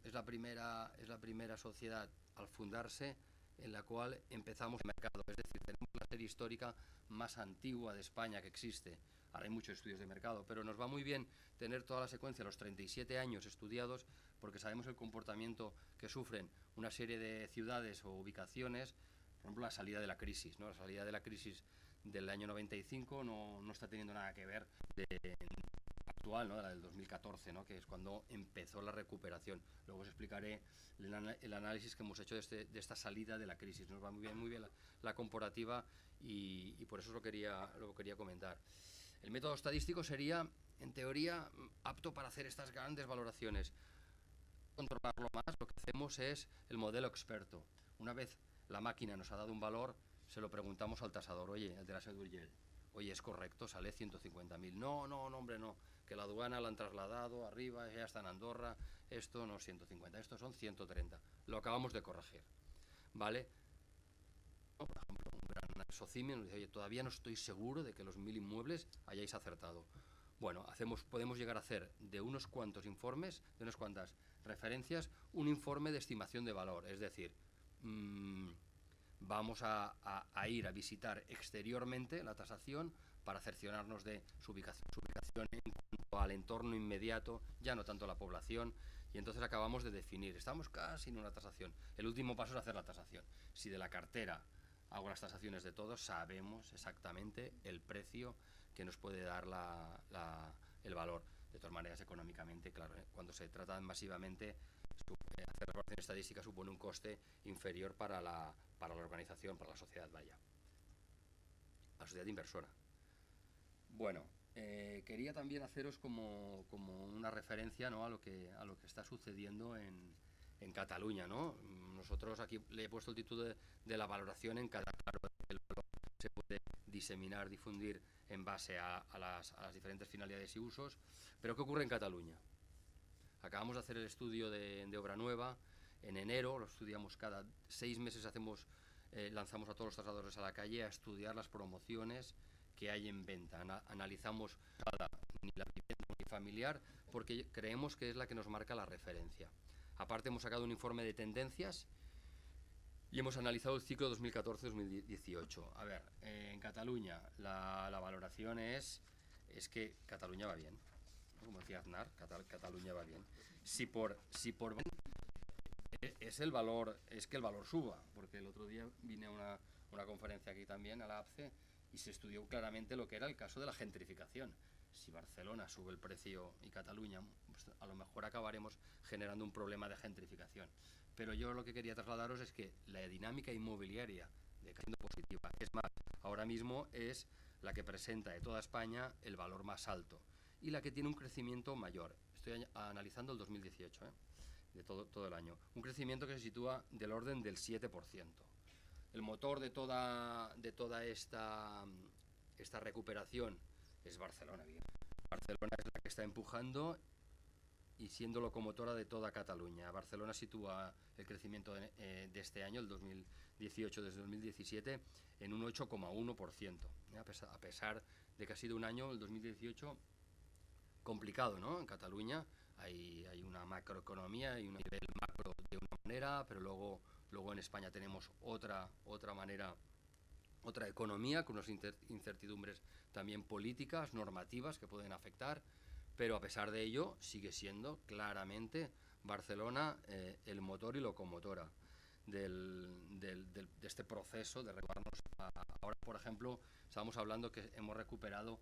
es la primera sociedad al fundarse en la cual empezamos el mercado, es decir, tenemos la serie histórica más antigua de España que existe, Ahora hay muchos estudios de mercado, pero nos va muy bien tener toda la secuencia, los 37 años estudiados, porque sabemos el comportamiento que sufren una serie de ciudades o ubicaciones. Por ejemplo, la salida de la crisis, ¿no? La salida de la crisis del año 95 no está teniendo nada que ver de actual, ¿no? La del 2014, ¿no? Que es cuando empezó la recuperación. Luego os explicaré el análisis que hemos hecho de esta salida de la crisis. Nos va muy bien la comparativa y por eso lo quería comentar. El método estadístico sería, en teoría, apto para hacer estas grandes valoraciones. Controlarlo más, lo que hacemos es el modelo experto. Una vez la máquina nos ha dado un valor, se lo preguntamos al tasador, oye, el de la Sedurgell, oye, ¿es correcto? Sale 150.000. No, hombre, no, que la aduana la han trasladado arriba, ya está en Andorra, esto no es 150, estos son 130. Lo acabamos de corregir, ¿vale? Por ejemplo, un gran socimio nos dice, oye, todavía no estoy seguro de que los 1000 inmuebles hayáis acertado. Bueno, podemos llegar a hacer de unos cuantos informes, de unas cuantas referencias, un informe de estimación de valor. Es decir, vamos a ir a visitar exteriormente la tasación para cerciorarnos de su ubicación en cuanto al entorno inmediato, ya no tanto la población, y entonces acabamos de definir, estamos casi en una tasación. El último paso es hacer la tasación. Si de la cartera hago las tasaciones de todos, sabemos exactamente el precio que nos puede dar el valor. De todas maneras, económicamente, claro, cuando se trata masivamente, hacer la evaluación estadística supone un coste inferior para la organización, para la sociedad, vaya. La sociedad inversora. Bueno, quería también haceros como una referencia, ¿no? a lo que está sucediendo en Cataluña, ¿no? Nosotros aquí le he puesto el título de la valoración en cada claro. El valor se puede diseminar, difundir en base a las diferentes finalidades y usos. Pero ¿qué ocurre en Cataluña? Acabamos de hacer el estudio de obra nueva. En enero lo estudiamos cada 6 meses, lanzamos a todos los tasadores a la calle a estudiar las promociones que hay en venta. Analizamos ni la vivienda ni familiar, porque creemos que es la que nos marca la referencia. Aparte, hemos sacado un informe de tendencias y hemos analizado el ciclo 2014-2018. A ver, en Cataluña la valoración es que Cataluña va bien. Como decía Aznar, Cataluña va bien. Si por es el valor, es que el valor suba, porque el otro día vine a una conferencia aquí también, a la APCE, y se estudió claramente lo que era el caso de la gentrificación. Si Barcelona sube el precio y Cataluña, pues a lo mejor acabaremos generando un problema de gentrificación. Pero yo lo que quería trasladaros es que la dinámica inmobiliaria de siendo positiva, es más, ahora mismo es la que presenta de toda España el valor más alto y la que tiene un crecimiento mayor. Estoy analizando el 2018, de todo el año. Un crecimiento que se sitúa del orden del 7%. El motor de toda esta recuperación es Barcelona. Bien. Barcelona es la que está empujando y siendo locomotora de toda Cataluña. Barcelona sitúa el crecimiento de este año, el 2018 desde 2017, en un 8,1%. A pesar de que ha sido un año, el 2018, complicado, ¿no? En Cataluña hay una macroeconomía y un nivel macro de una manera, pero luego en España tenemos otra manera, otra economía con unas incertidumbres también políticas, normativas que pueden afectar, pero a pesar de ello sigue siendo claramente Barcelona el motor y locomotora de este proceso de regularnos. Ahora, por ejemplo, estamos hablando que hemos recuperado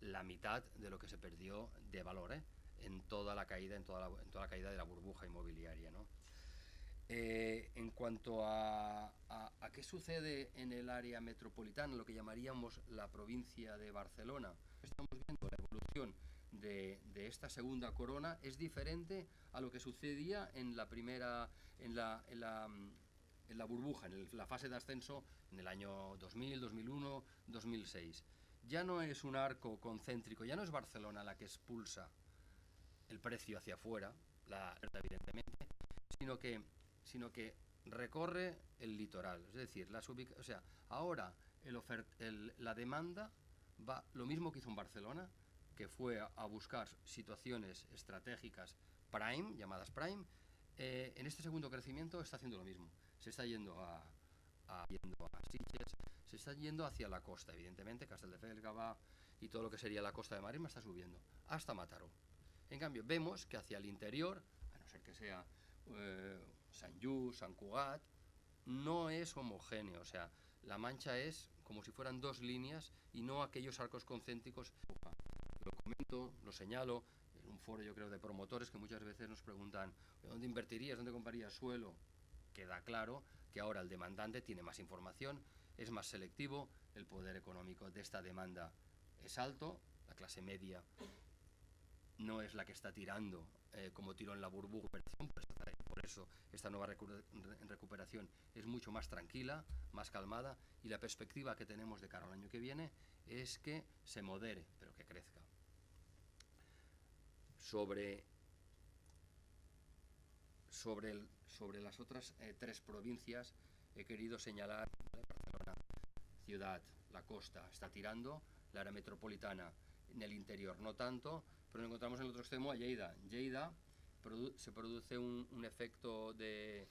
la mitad de lo que se perdió de valor en toda la caída de la burbuja inmobiliaria, ¿no? En cuanto a qué sucede en el área metropolitana, lo que llamaríamos la provincia de Barcelona, estamos viendo la evolución de esta segunda corona es diferente a lo que sucedía en la primera, en la burbuja, en la fase de ascenso en el año 2000, 2001, 2006. Ya no es un arco concéntrico, ya no es Barcelona la que expulsa el precio hacia afuera, evidentemente, sino que recorre el litoral. Es decir, ahora la demanda va lo mismo que hizo en Barcelona, que fue a buscar situaciones estratégicas prime, llamadas prime. En este segundo crecimiento está haciendo lo mismo. Se está yendo a Sitges, se está yendo hacia la costa, evidentemente, Castelldefels, Gavà, y todo lo que sería la costa de Maresma está subiendo, hasta Mataró. En cambio, vemos que hacia el interior, a no ser que sea Sant Just, Sant Cugat, no es homogéneo, o sea, la mancha es como si fueran dos líneas y no aquellos arcos concéntricos. Lo comento, lo señalo, en un foro yo creo de promotores que muchas veces nos preguntan ¿dónde invertirías, dónde comprarías suelo? Queda claro que ahora el demandante tiene más información, es más selectivo, el poder económico de esta demanda es alto, la clase media no es la que está tirando como tiró en la burbuja, por eso esta nueva recuperación es mucho más tranquila, más calmada, y la perspectiva que tenemos de cara al año que viene es que se modere, pero que crezca. Sobre las otras tres provincias he querido señalar, Barcelona, ciudad, la costa está tirando, la área metropolitana en el interior no tanto, pero nos encontramos en el otro extremo a Lleida. Lleida se produce un efecto de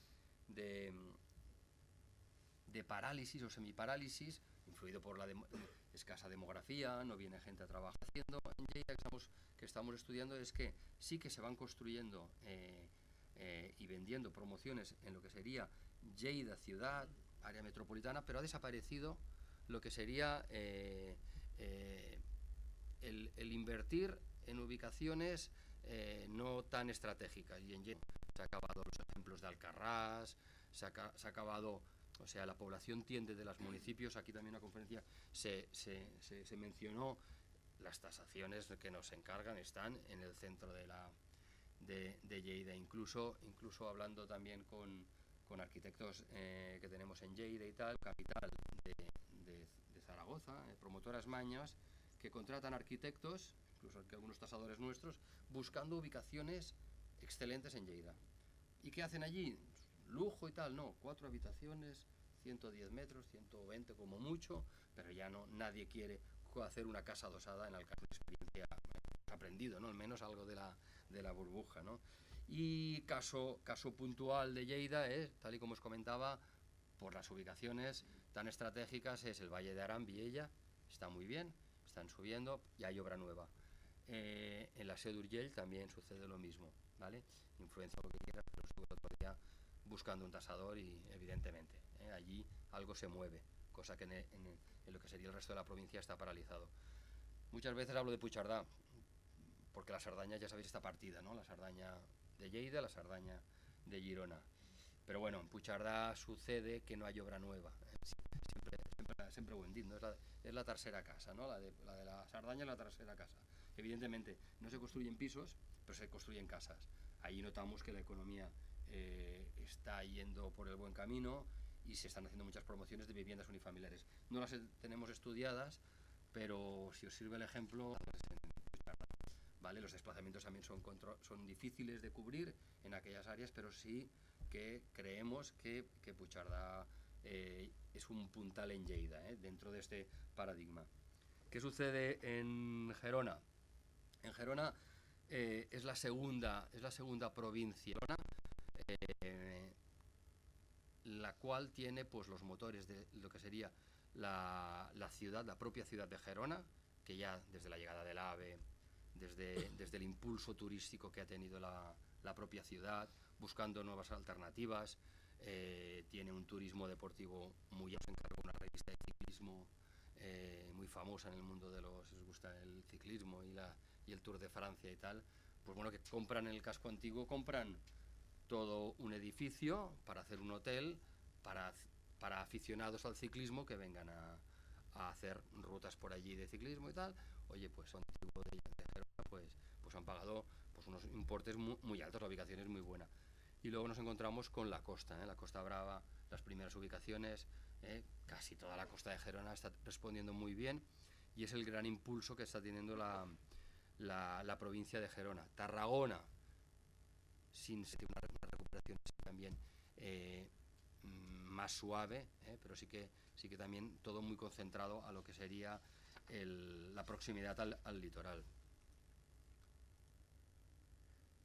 parálisis o semiparálisis, influido por la escasa demografía, no viene gente a trabajar haciendo. En Lleida que estamos estudiando es que sí que se van construyendo y vendiendo promociones en lo que sería Lleida ciudad, área metropolitana, pero ha desaparecido lo que sería el invertir en ubicaciones no tan estratégicas. Y en Lleida se han acabado los ejemplos de Alcarrás, se ha acabado, o sea, la población tiende de los municipios. Aquí también en una conferencia se mencionó las tasaciones que nos encargan están en el centro de Lleida, incluso hablando también con arquitectos que tenemos en Lleida y tal, capital de Zaragoza, promotoras mañas, que contratan arquitectos, incluso algunos tasadores nuestros, buscando ubicaciones excelentes en Lleida. ¿Y qué hacen allí? Lujo y tal, no, 4 habitaciones, 110 metros, 120 como mucho, pero ya no, nadie quiere hacer una casa adosada en Alcalá. Experiencia aprendido, ¿no? Al menos algo de la burbuja, ¿no? Y caso puntual de Lleida, tal y como os comentaba, por las ubicaciones tan estratégicas, es el Valle de Arán, Viella, está muy bien, están subiendo y hay obra nueva. En la Seu d'Urgell también sucede lo mismo, ¿vale? Influencia lo que quieras, pero estuve el otro día buscando un tasador y evidentemente allí algo se mueve, cosa que en lo que sería el resto de la provincia está paralizado. Muchas veces hablo de Puigcerdà, porque la Sardaña, ya sabéis, está partida, ¿no? La Sardaña de Lleida, la Sardaña de Girona. Pero bueno, en Puigcerdà sucede que no hay obra nueva. Siempre buen dit, ¿no? Es la tercera casa, ¿no? La de la Sardaña es la tercera casa. Evidentemente, no se construyen pisos, pero se construyen casas. Ahí notamos que la economía está yendo por el buen camino y se están haciendo muchas promociones de viviendas unifamiliares. No las tenemos estudiadas, pero si os sirve el ejemplo, ¿vale? Los desplazamientos también son difíciles de cubrir en aquellas áreas, pero sí que creemos que Puigcerdà es un puntal en Lleida, dentro de este paradigma. ¿Qué sucede en Gerona? En Gerona es la segunda provincia, la cual tiene pues los motores de lo que sería la propia ciudad de Gerona, que ya desde la llegada del AVE, desde el impulso turístico que ha tenido la propia ciudad, buscando nuevas alternativas, tiene un turismo deportivo muy amplio. Se encarga una revista de ciclismo muy famosa en el mundo de los, si os gusta el ciclismo y el Tour de Francia y tal, pues bueno, que compran en el casco antiguo, compran todo un edificio para hacer un hotel para aficionados al ciclismo que vengan a hacer rutas por allí de ciclismo y tal. Oye, pues son antiguo de Gerona, pues han pagado pues unos importes muy altos, la ubicación es muy buena. Y luego nos encontramos con la Costa Brava, las primeras ubicaciones, casi toda la costa de Gerona está respondiendo muy bien y es el gran impulso que está teniendo la provincia de Gerona. Tarragona, sin ser una recuperación también más suave, pero sí que también todo muy concentrado a lo que sería la proximidad al litoral.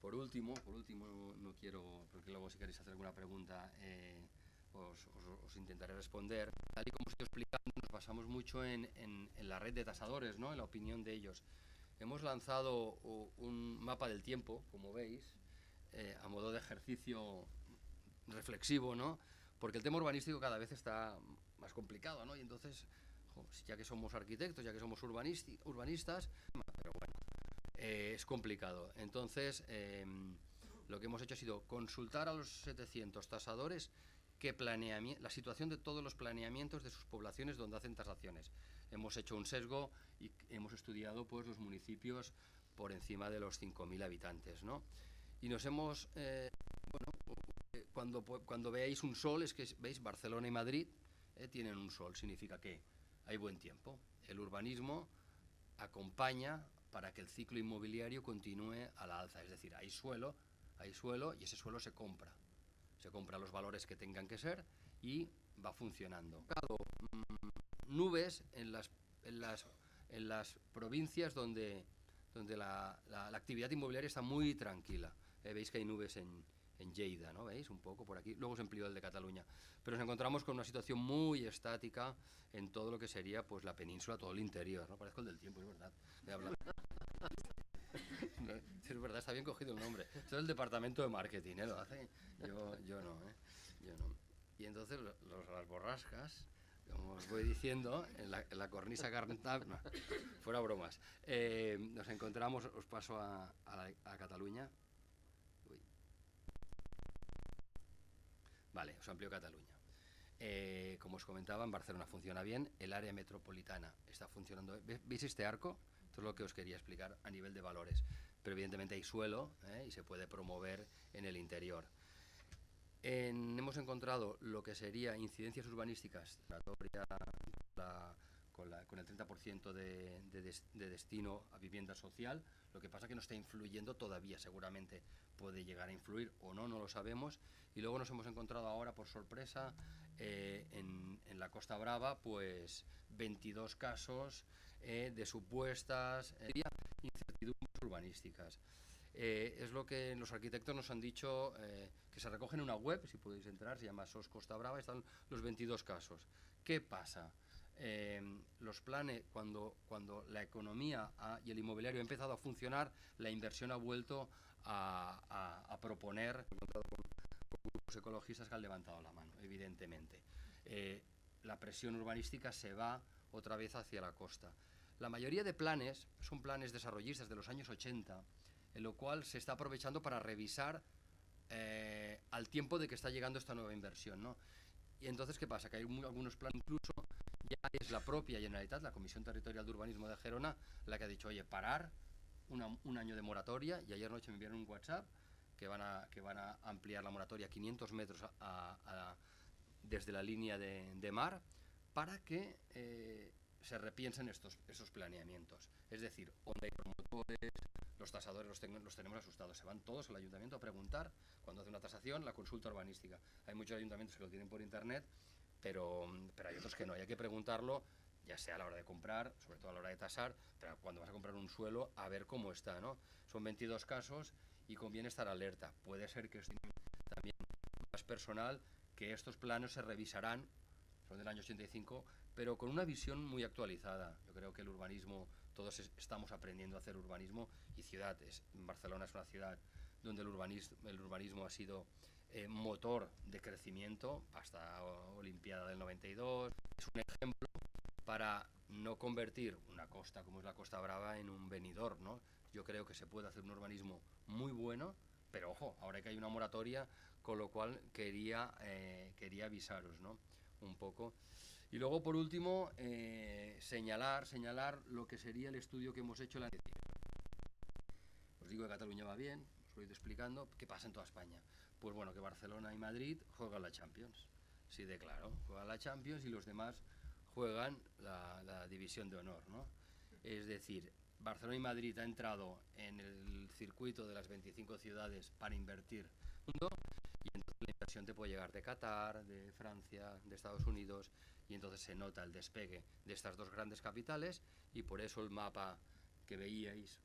Por último, no quiero, porque luego si queréis hacer alguna pregunta os os intentaré responder. Tal y como estoy explicando, nos basamos mucho en la red de tasadores, ¿no? En la opinión de ellos. Hemos lanzado un mapa del tiempo, como veis, a modo de ejercicio reflexivo, ¿no? Porque el tema urbanístico cada vez está más complicado, ¿no? Y entonces, ya que somos arquitectos, ya que somos urbanistas, pero bueno, es complicado. Entonces, lo que hemos hecho ha sido consultar a los 700 tasadores la situación de todos los planeamientos de sus poblaciones donde hacen tasaciones. Hemos hecho un sesgo y hemos estudiado pues los municipios por encima de los 5.000 habitantes, ¿no? Y nos hemos, cuando veáis un sol, es que veis Barcelona y Madrid tienen un sol, significa que hay buen tiempo. El urbanismo acompaña para que el ciclo inmobiliario continúe a la alza, es decir, hay suelo y ese suelo se compra los valores que tengan que ser y va funcionando. Nubes en las provincias donde la actividad inmobiliaria está muy tranquila. Veis que hay nubes en Lleida, ¿no? ¿Veis? Un poco por aquí. Luego se amplió el de Cataluña. Pero nos encontramos con una situación muy estática en todo lo que sería pues la península, todo el interior, ¿no? Parezco el del tiempo, es verdad. Es verdad, está bien cogido el nombre. Esto es el departamento de marketing, ¿eh? Lo hace. Yo no, ¿eh? Yo no. Y entonces las borrascas, como os voy diciendo, en la cornisa carnetable, no, fuera bromas. Nos encontramos, os paso a Cataluña. Uy. Vale, os amplío Cataluña. Como os comentaba, en Barcelona funciona bien, el área metropolitana está funcionando. ¿Veis este arco? Esto es lo que os quería explicar a nivel de valores. Pero evidentemente hay suelo y se puede promover en el interior. Hemos encontrado lo que sería incidencias urbanísticas con el 30% de destino a vivienda social. Lo que pasa es que no está influyendo todavía, seguramente puede llegar a influir o no, no lo sabemos. Y luego nos hemos encontrado ahora, por sorpresa, en la Costa Brava, pues 22 casos de supuestas incertidumbres urbanísticas. Es lo que los arquitectos nos han dicho, que se recogen en una web, si podéis entrar, se llama SOS Costa Brava, están los 22 casos. ¿Qué pasa? Los planes, cuando la economía y el inmobiliario ha empezado a funcionar, la inversión ha vuelto a proponer, con grupos ecologistas que han levantado la mano, evidentemente. La presión urbanística se va otra vez hacia la costa. La mayoría de planes son planes desarrollistas de los años 80, en lo cual se está aprovechando para revisar al tiempo de que está llegando esta nueva inversión, ¿no? Y entonces, ¿qué pasa? Que hay algunos planes, incluso ya es la propia Generalitat, la Comisión Territorial de Urbanismo de Gerona, la que ha dicho, oye, parar un año de moratoria, y ayer noche me enviaron un WhatsApp que van a ampliar la moratoria a 500 metros desde la línea de mar para que se repiensen esos planeamientos. Es decir, donde hay promotores, los tasadores los tenemos asustados. Se van todos al ayuntamiento a preguntar, cuando hace una tasación, la consulta urbanística. Hay muchos ayuntamientos que lo tienen por internet, pero hay otros que no. Y hay que preguntarlo, ya sea a la hora de comprar, sobre todo a la hora de tasar, pero cuando vas a comprar un suelo, a ver cómo está, ¿no? Son 22 casos y conviene estar alerta. Puede ser que también más personal, que estos planos se revisarán, son del año 85, pero con una visión muy actualizada. Yo creo que el urbanismo, todos estamos aprendiendo a hacer urbanismo y ciudades. Barcelona es una ciudad donde el urbanismo ha sido motor de crecimiento hasta Olimpiada del 92. Es un ejemplo para no convertir una costa como es la Costa Brava en un Benidorm, ¿no? Yo creo que se puede hacer un urbanismo muy bueno, pero ojo, ahora que hay una moratoria, con lo cual quería avisaros, ¿no? Un poco. Y luego, por último, señalar lo que sería el estudio que hemos hecho. Os digo que Cataluña va bien, os lo he ido explicando. ¿Qué pasa en toda España? Pues bueno, que Barcelona y Madrid juegan la Champions. Sí, de claro, juegan la Champions y los demás juegan la división de honor, ¿no? Es decir, Barcelona y Madrid ha entrado en el circuito de las 25 ciudades para invertir mundo, y entonces la inversión te puede llegar de Qatar, de Francia, de Estados Unidos, y entonces se nota el despegue de estas dos grandes capitales, y por eso el mapa que veíais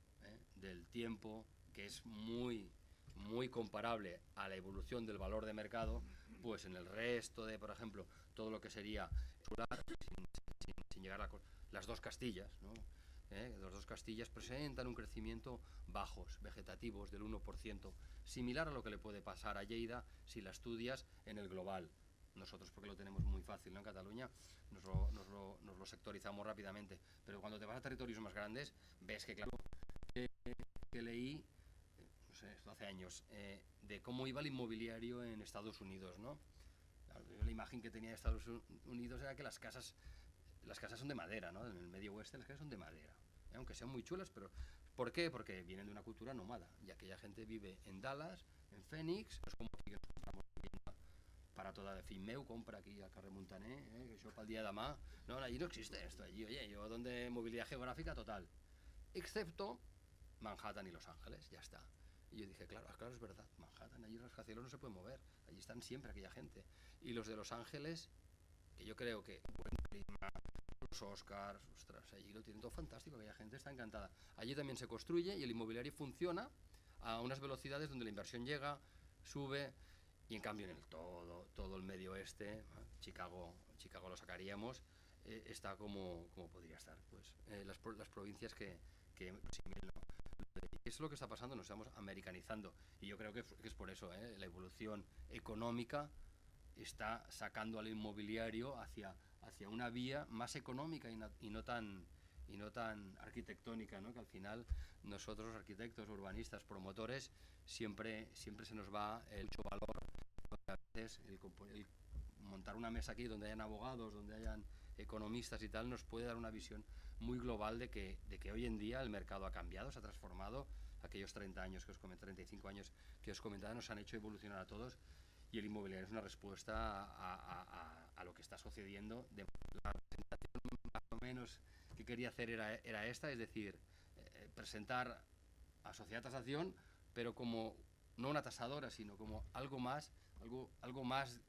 del tiempo, que es muy muy comparable a la evolución del valor de mercado, pues en el resto de, por ejemplo, todo lo que sería solar, sin llegar a las dos Castillas, ¿no? Las dos Castillas presentan un crecimiento bajos, vegetativos, del 1%, similar a lo que le puede pasar a Lleida si la estudias en el global. Nosotros, porque lo tenemos muy fácil, ¿no? En Cataluña nos lo sectorizamos rápidamente, pero cuando te vas a territorios más grandes, ves que, claro, que leí, no sé, esto hace años, de cómo iba el inmobiliario en Estados Unidos, ¿no? La imagen que tenía de Estados Unidos era que las casas son de madera, ¿no? En el medio oeste las casas son de madera, aunque sean muy chulas, pero ¿por qué? Porque vienen de una cultura nómada, y aquella gente vive en Dallas, en Phoenix, es como aquí que nos compramos vivienda para toda de fin meu, compra aquí al carrer Montaner, que això pel dia de demà, no, allí no existe esto, allí, oye, yo donde movilidad geográfica total, excepto Manhattan y Los Ángeles, ya está. Y yo dije, claro, es verdad, Manhattan, allí los rascacielos no se pueden mover, allí están siempre aquella gente, y los de Los Ángeles, que yo creo que buen clima, los Oscars, ostras, allí lo tienen todo fantástico, aquella gente está encantada. Allí también se construye y el inmobiliario funciona a unas velocidades donde la inversión llega, sube, y en cambio en todo el medio oeste, Chicago lo sacaríamos, está como podría estar, pues las provincias que eso es lo que está pasando, nos estamos americanizando, y yo creo que es por eso, la evolución económica está sacando al inmobiliario hacia una vía más económica y no tan arquitectónica, ¿no? Que al final nosotros, arquitectos, urbanistas, promotores, siempre se nos va el mucho valor. A veces el montar una mesa aquí donde hayan abogados, donde hayan economistas y tal, nos puede dar una visión muy global de que hoy en día el mercado ha cambiado, se ha transformado. Aquellos 30 años que os comenté, 35 años que os comentaba, nos han hecho evolucionar a todos, y el inmobiliario es una respuesta a lo que está sucediendo. La presentación más o menos que quería hacer era esta, es decir, presentar a Sociedad Tasación, pero como no una tasadora, sino como algo más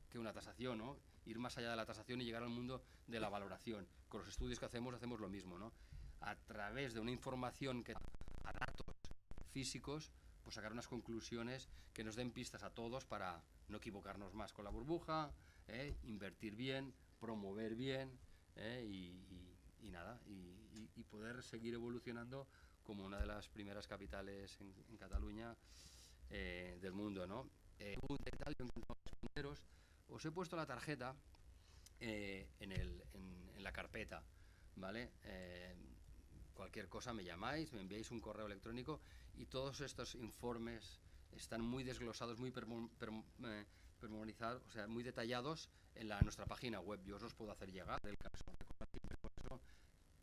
que una tasación, ¿no? Ir más allá de la tasación y llegar al mundo de la valoración. Con los estudios que hacemos lo mismo, ¿no? A través de una información que a datos físicos, pues sacar unas conclusiones que nos den pistas a todos para no equivocarnos más con la burbuja, invertir bien, promover bien, y nada, y poder seguir evolucionando como una de las primeras capitales en Cataluña del mundo, ¿no? Os he puesto la tarjeta en la carpeta, ¿vale? Cualquier cosa me llamáis, me enviáis un correo electrónico, y todos estos informes están muy desglosados, muy pormenorizados, o sea, muy detallados en nuestra página web. Yo os los puedo hacer llegar. El caso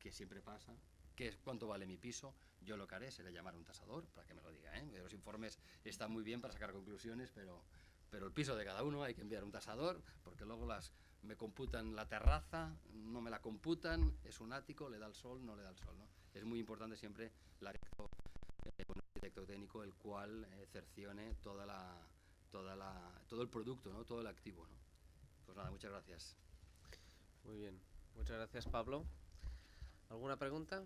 que siempre pasa, que es cuánto vale mi piso. Yo lo que haré será llamar a un tasador para que me lo diga, ¿eh? Los informes están muy bien para sacar conclusiones, pero el piso de cada uno hay que enviar a un tasador, porque luego me computan la terraza, no me la computan, es un ático, le da el sol, no le da el sol, ¿no? Es muy importante siempre un arquitecto técnico el cual cercione todo el producto, ¿no? Todo el activo, ¿no? Pues nada, muchas gracias. Muy bien, muchas gracias, Pablo. ¿Alguna pregunta?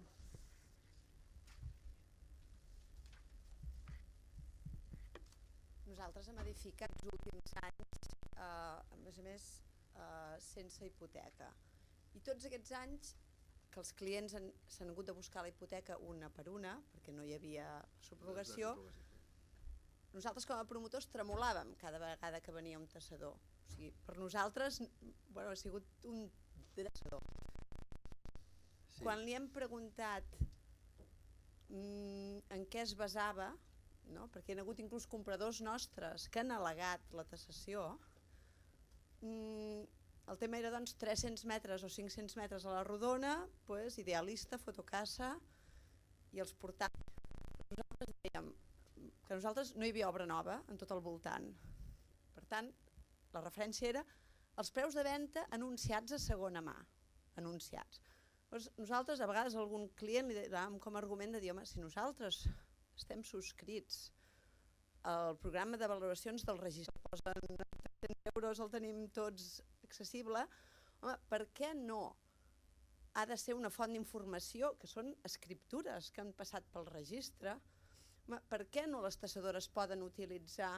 Nosaltres hem edificat els últims anys, a més, sense hipoteca. I tots aquests anys que els clients s'han hagut de buscar la hipoteca una per una, perquè no hi havia subrogació, nosaltres com a promotors tremolàvem cada vegada que venia un tasador. O sigui, per nosaltres ha sigut un tasador. Sí. Quan li hem preguntat en què es basava, no? Perquè hi ha hagut inclús compradors nostres que han al·legat la tasació, el tema era doncs 300 metres o 500 metres a la rodona, pues, idealista, fotocasa, i els portàvem. Nosaltres dèiem que nosaltres no hi havia obra nova en tot el voltant. Per tant, la referència era els preus de venda anunciats a segona mà, anunciats. Nosaltres, a vegades, a algun client li dèiem com a argument de dir, home, si nosaltres estem subscrits al programa de valoracions del registre, posen 300 euros, el tenim tots accessible, home, per què no ha de ser una font d'informació, que són escriptures que han passat pel registre, Per què no les tassadores poden utilitzar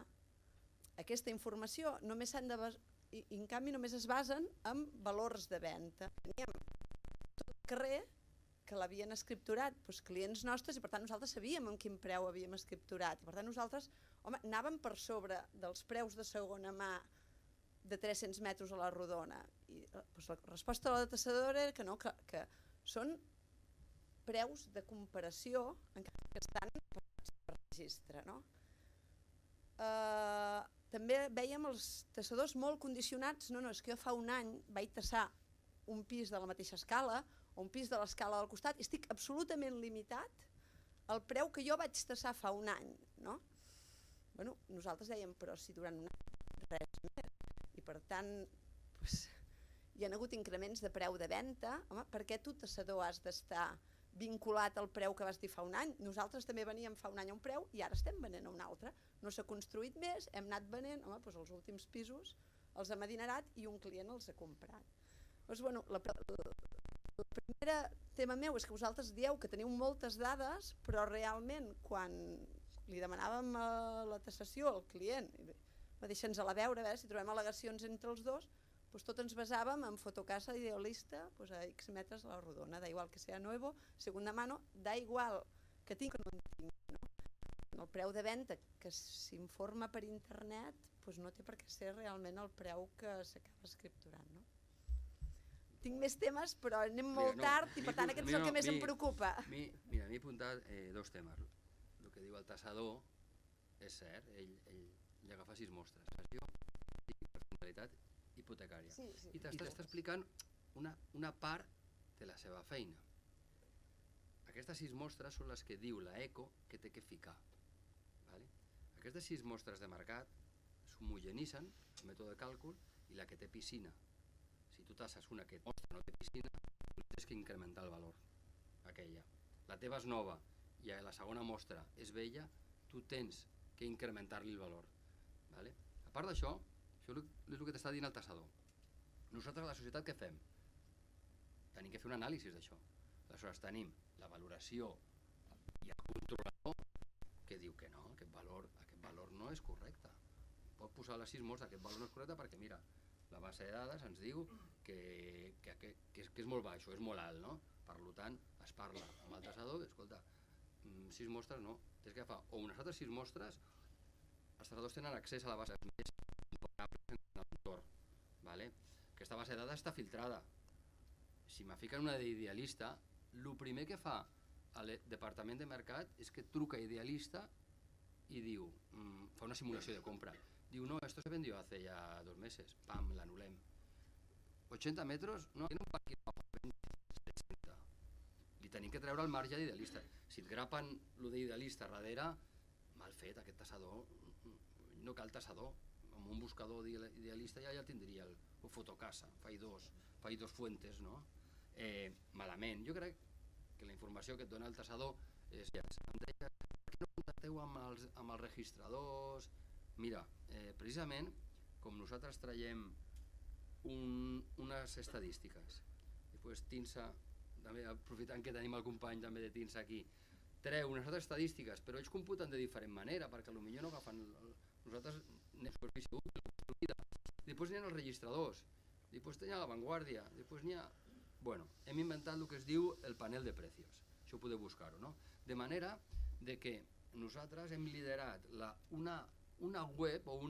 aquesta informació? Només s'han de i en canvi només es basen en valors de venda. Teníem tot el carrer que l'havien escripturat clients nostres i per tant nosaltres sabíem en quin preu havíem escripturat. I per tant nosaltres anàvem per sobre dels preus de segona mà de 300 metres a la rodona. I la resposta de la tassadora era que no, que són preus de comparació encara que estan per registre. També veiem els tassadors molt condicionats. No, és que jo fa un any vaig tassar un pis de la mateixa escala o un pis de l'escala del costat i estic absolutament limitat al preu que jo vaig tassar fa un any. Nosaltres dèiem, però si durant un any res més. I per tant hi ha hagut increments de preu de venda. Per què tu, tassador, has d'estar vinculat al preu que vas dir fa un any? Nosaltres també veníem fa un any a un preu i ara estem venent a un altre. No s'ha construït més, hem anat venent, els últims pisos els hem adinerat i un client els ha comprat. El primer tema meu és que vosaltres dieu que teniu moltes dades, però realment quan li demanàvem a la tassació al client, va deixar-nos-la veure, a veure si trobem al·legacions entre els dos, tot ens basàvem en Fotocasa Idealista a X metres a la rodona, da igual que sea nuevo, segunda mano, da igual que tinc o no en tinc. El preu de venda que s'informa per internet no té per què ser realment el preu que s'acaba escripturant. Tinc més temes, però anem molt tard i per tant aquest és el que més em preocupa. Mira, m'he apuntat dos temes. El que diu el tassador és cert, ell li agafa 6 mostres. I personalitat hipotecària. I t'està explicant una part de la seva feina. Aquestes 6 mostres són les que diu l'ECO que té que ficar. Aquestes 6 mostres de mercat s'homogenitzen, el mètode de càlcul, i la que té piscina. Si tu tasses una que mostra no té piscina, tu tens que incrementar el valor, aquella. La teva és nova i la segona mostra és vella, tu tens que incrementar-li el valor. A part d'això, això és el que t'està dient el tassador. Nosaltres a la societat què fem? Tenim que fer un anàlisi d'això. Aleshores tenim la valoració i el controlador que diu que no, aquest valor no és correcte. Pot posar les 6 mostres, aquest valor no és correcte perquè mira, la base de dades ens diu que és molt baix o és molt alt, no? Per tant, es parla amb el tassador i escolta, 6 mostres no, tens que agafar o unes altres 6 mostres. Els tassadors tenen accés a la base de dades més comparables en l'entorn. Aquesta base de dades està filtrada. Si me fiquen una d'Idealista, el primer que fa el departament de mercat és que truca a Idealista i diu, fa una simulació de compra, diu, no, esto se vendió hace ya 2 meses, pam, l'anul·lem. 80 metros, no, no va aquí, 60. Li tenim que treure el marge d'Idealista. Si et grapen lo d'Idealista darrere, mal fet, aquest tassador, no cal tassador, amb un buscador d'Idealista ja tindria el Fotocasa, faig dos fuentes, no? Malament. Jo crec que la informació que et dona el tassador és, ja, em deia, per què no contacteu amb els registradors? Mira, precisament, com nosaltres traiem unes estadístiques, després TINSA, també aprofitant que tenim el company també de TINSA aquí, treu unes altres estadístiques, però ells computen de diferent manera, perquè potser no agafen... Nosaltres anem superfície útil, després n'hi ha els registradors, després n'hi ha la Vanguardia, després n'hi ha... Bueno, hem inventat el que es diu el panel de precios, això ho podeu buscar-ho, no? De manera que nosaltres hem liderat una web o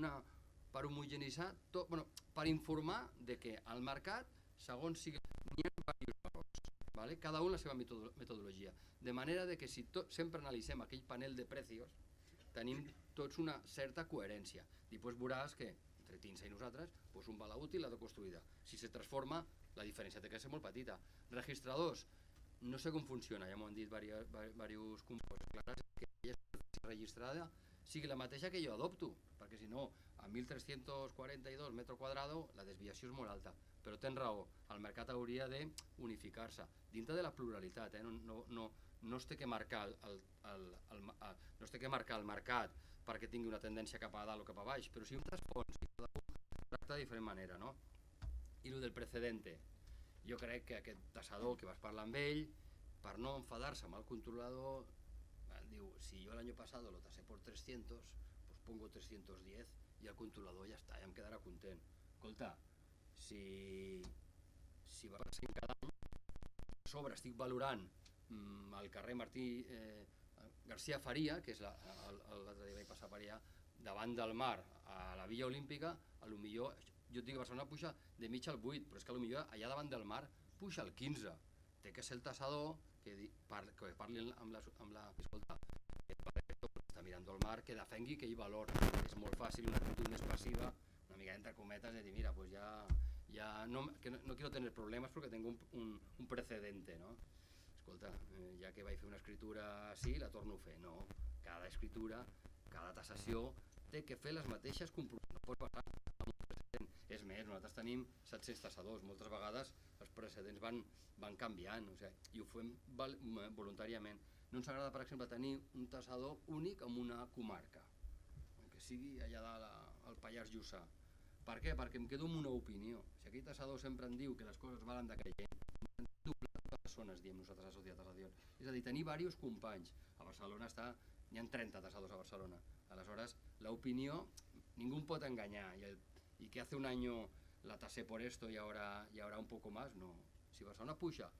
per homogenitzar, per informar de que al mercat, segons sigui, n'hi ha diversos valors, cada un la seva metodologia, de manera que si sempre analitzem aquell panel de precios, tenim tots una certa coherència. Després veuràs que entre TINSA i nosaltres, un val útil, l'ha de construïda. Si se transforma, la diferència té que ser molt petita. Registradors, no sé com funciona, ja m'ho han dit diversos compostos clars, que aquella registrada sigui la mateixa que jo adopto, perquè si no, a 1.342 metres quadrats la desviació és molt alta, però tens raó, el mercat hauria d'unificar-se, dintre de la pluralitat, no es té que marcar el mercat perquè tingui una tendència cap a dalt o cap a baix, però sí un trasfons, i cada un tracta de diferent manera, no? I el del precedente, jo crec que aquest tassador que vas parlar amb ell, per no enfadar-se amb el controlador, diu, si yo el año pasado lo tasé por 300, pues pongo 310 y el controlador ja està, ja em quedarà content. Escolta, si va passant cada any, a sobre estic valorant el carrer Martí García Faria, que és l'altre dia vaig passar per allà, davant del mar, a la Villa Olímpica, a lo millor, jo et dic que Barcelona puja de mig al 8, però és que a lo millor allà davant del mar puja al 15. Té que ser el tassador que parli amb la... Escolta, està mirant el mar, que defengui aquell valor. És molt fàcil una actitud més passiva, una mica entre cometes, de dir, mira, pues ya no quiero tener problemas porque tengo un precedente, ¿no? Escolta, ja que vaig fer una escritura així, la torno a fer. No, cada escritura, cada tassació té que fer les mateixes comprovacions. No pots passar amb un precedent. És més, nosaltres tenim 700 tassadors. Moltes vegades els precedents van canviant, o sigui, i ho fem voluntàriament. No ens agrada, per exemple, tenir un tassador únic en una comarca, que sigui allà dalt al Pallars Jussà. Per què? Perquè em quedo amb una opinió. Si aquell tassador sempre em diu que les coses valen d'aquell persones, diem nosaltres a la Societat Tassació. És a dir, tenir diversos companys. A Barcelona n'hi ha 30 tassadors a Barcelona. Aleshores, l'opinió, ningú em pot enganyar. Y que hace un año la tasé por esto y ahora un poco más, no. Si Barcelona puja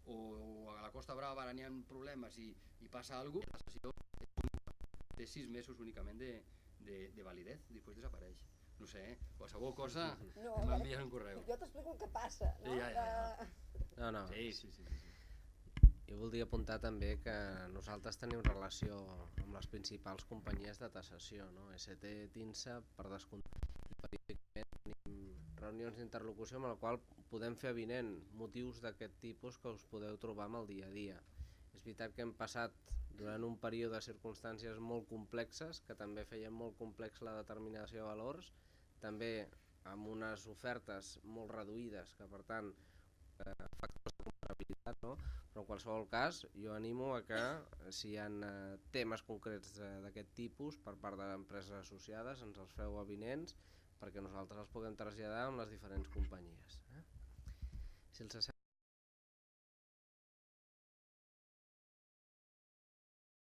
o a la Costa Brava ara n'hi ha problemes i passa alguna cosa, la tassació té 6 mesos únicament de validez, després desapareix. No sé, qualsevol cosa m'envies un correu. Jo t'explico el que passa, no? No. Sí. Jo voldria apuntar també que nosaltres tenim relació amb les principals companyies de tassació, no? ST, TINSA, per descomptat. Periòdicament tenim reunions d'interlocució amb la qual podem fer avinent motius d'aquest tipus que us podeu trobar amb el dia a dia. És veritat que hem passat durant un període de circumstàncies molt complexes, que també feien molt complex la determinació de valors, també amb unes ofertes molt reduïdes, que per tant factors de comparabilitat, no? Però en qualsevol cas jo animo a que si hi ha temes concrets d'aquest tipus per part d'empreses associades ens els feu avinents perquè nosaltres els puguem traslladar amb les diferents companyies. Si els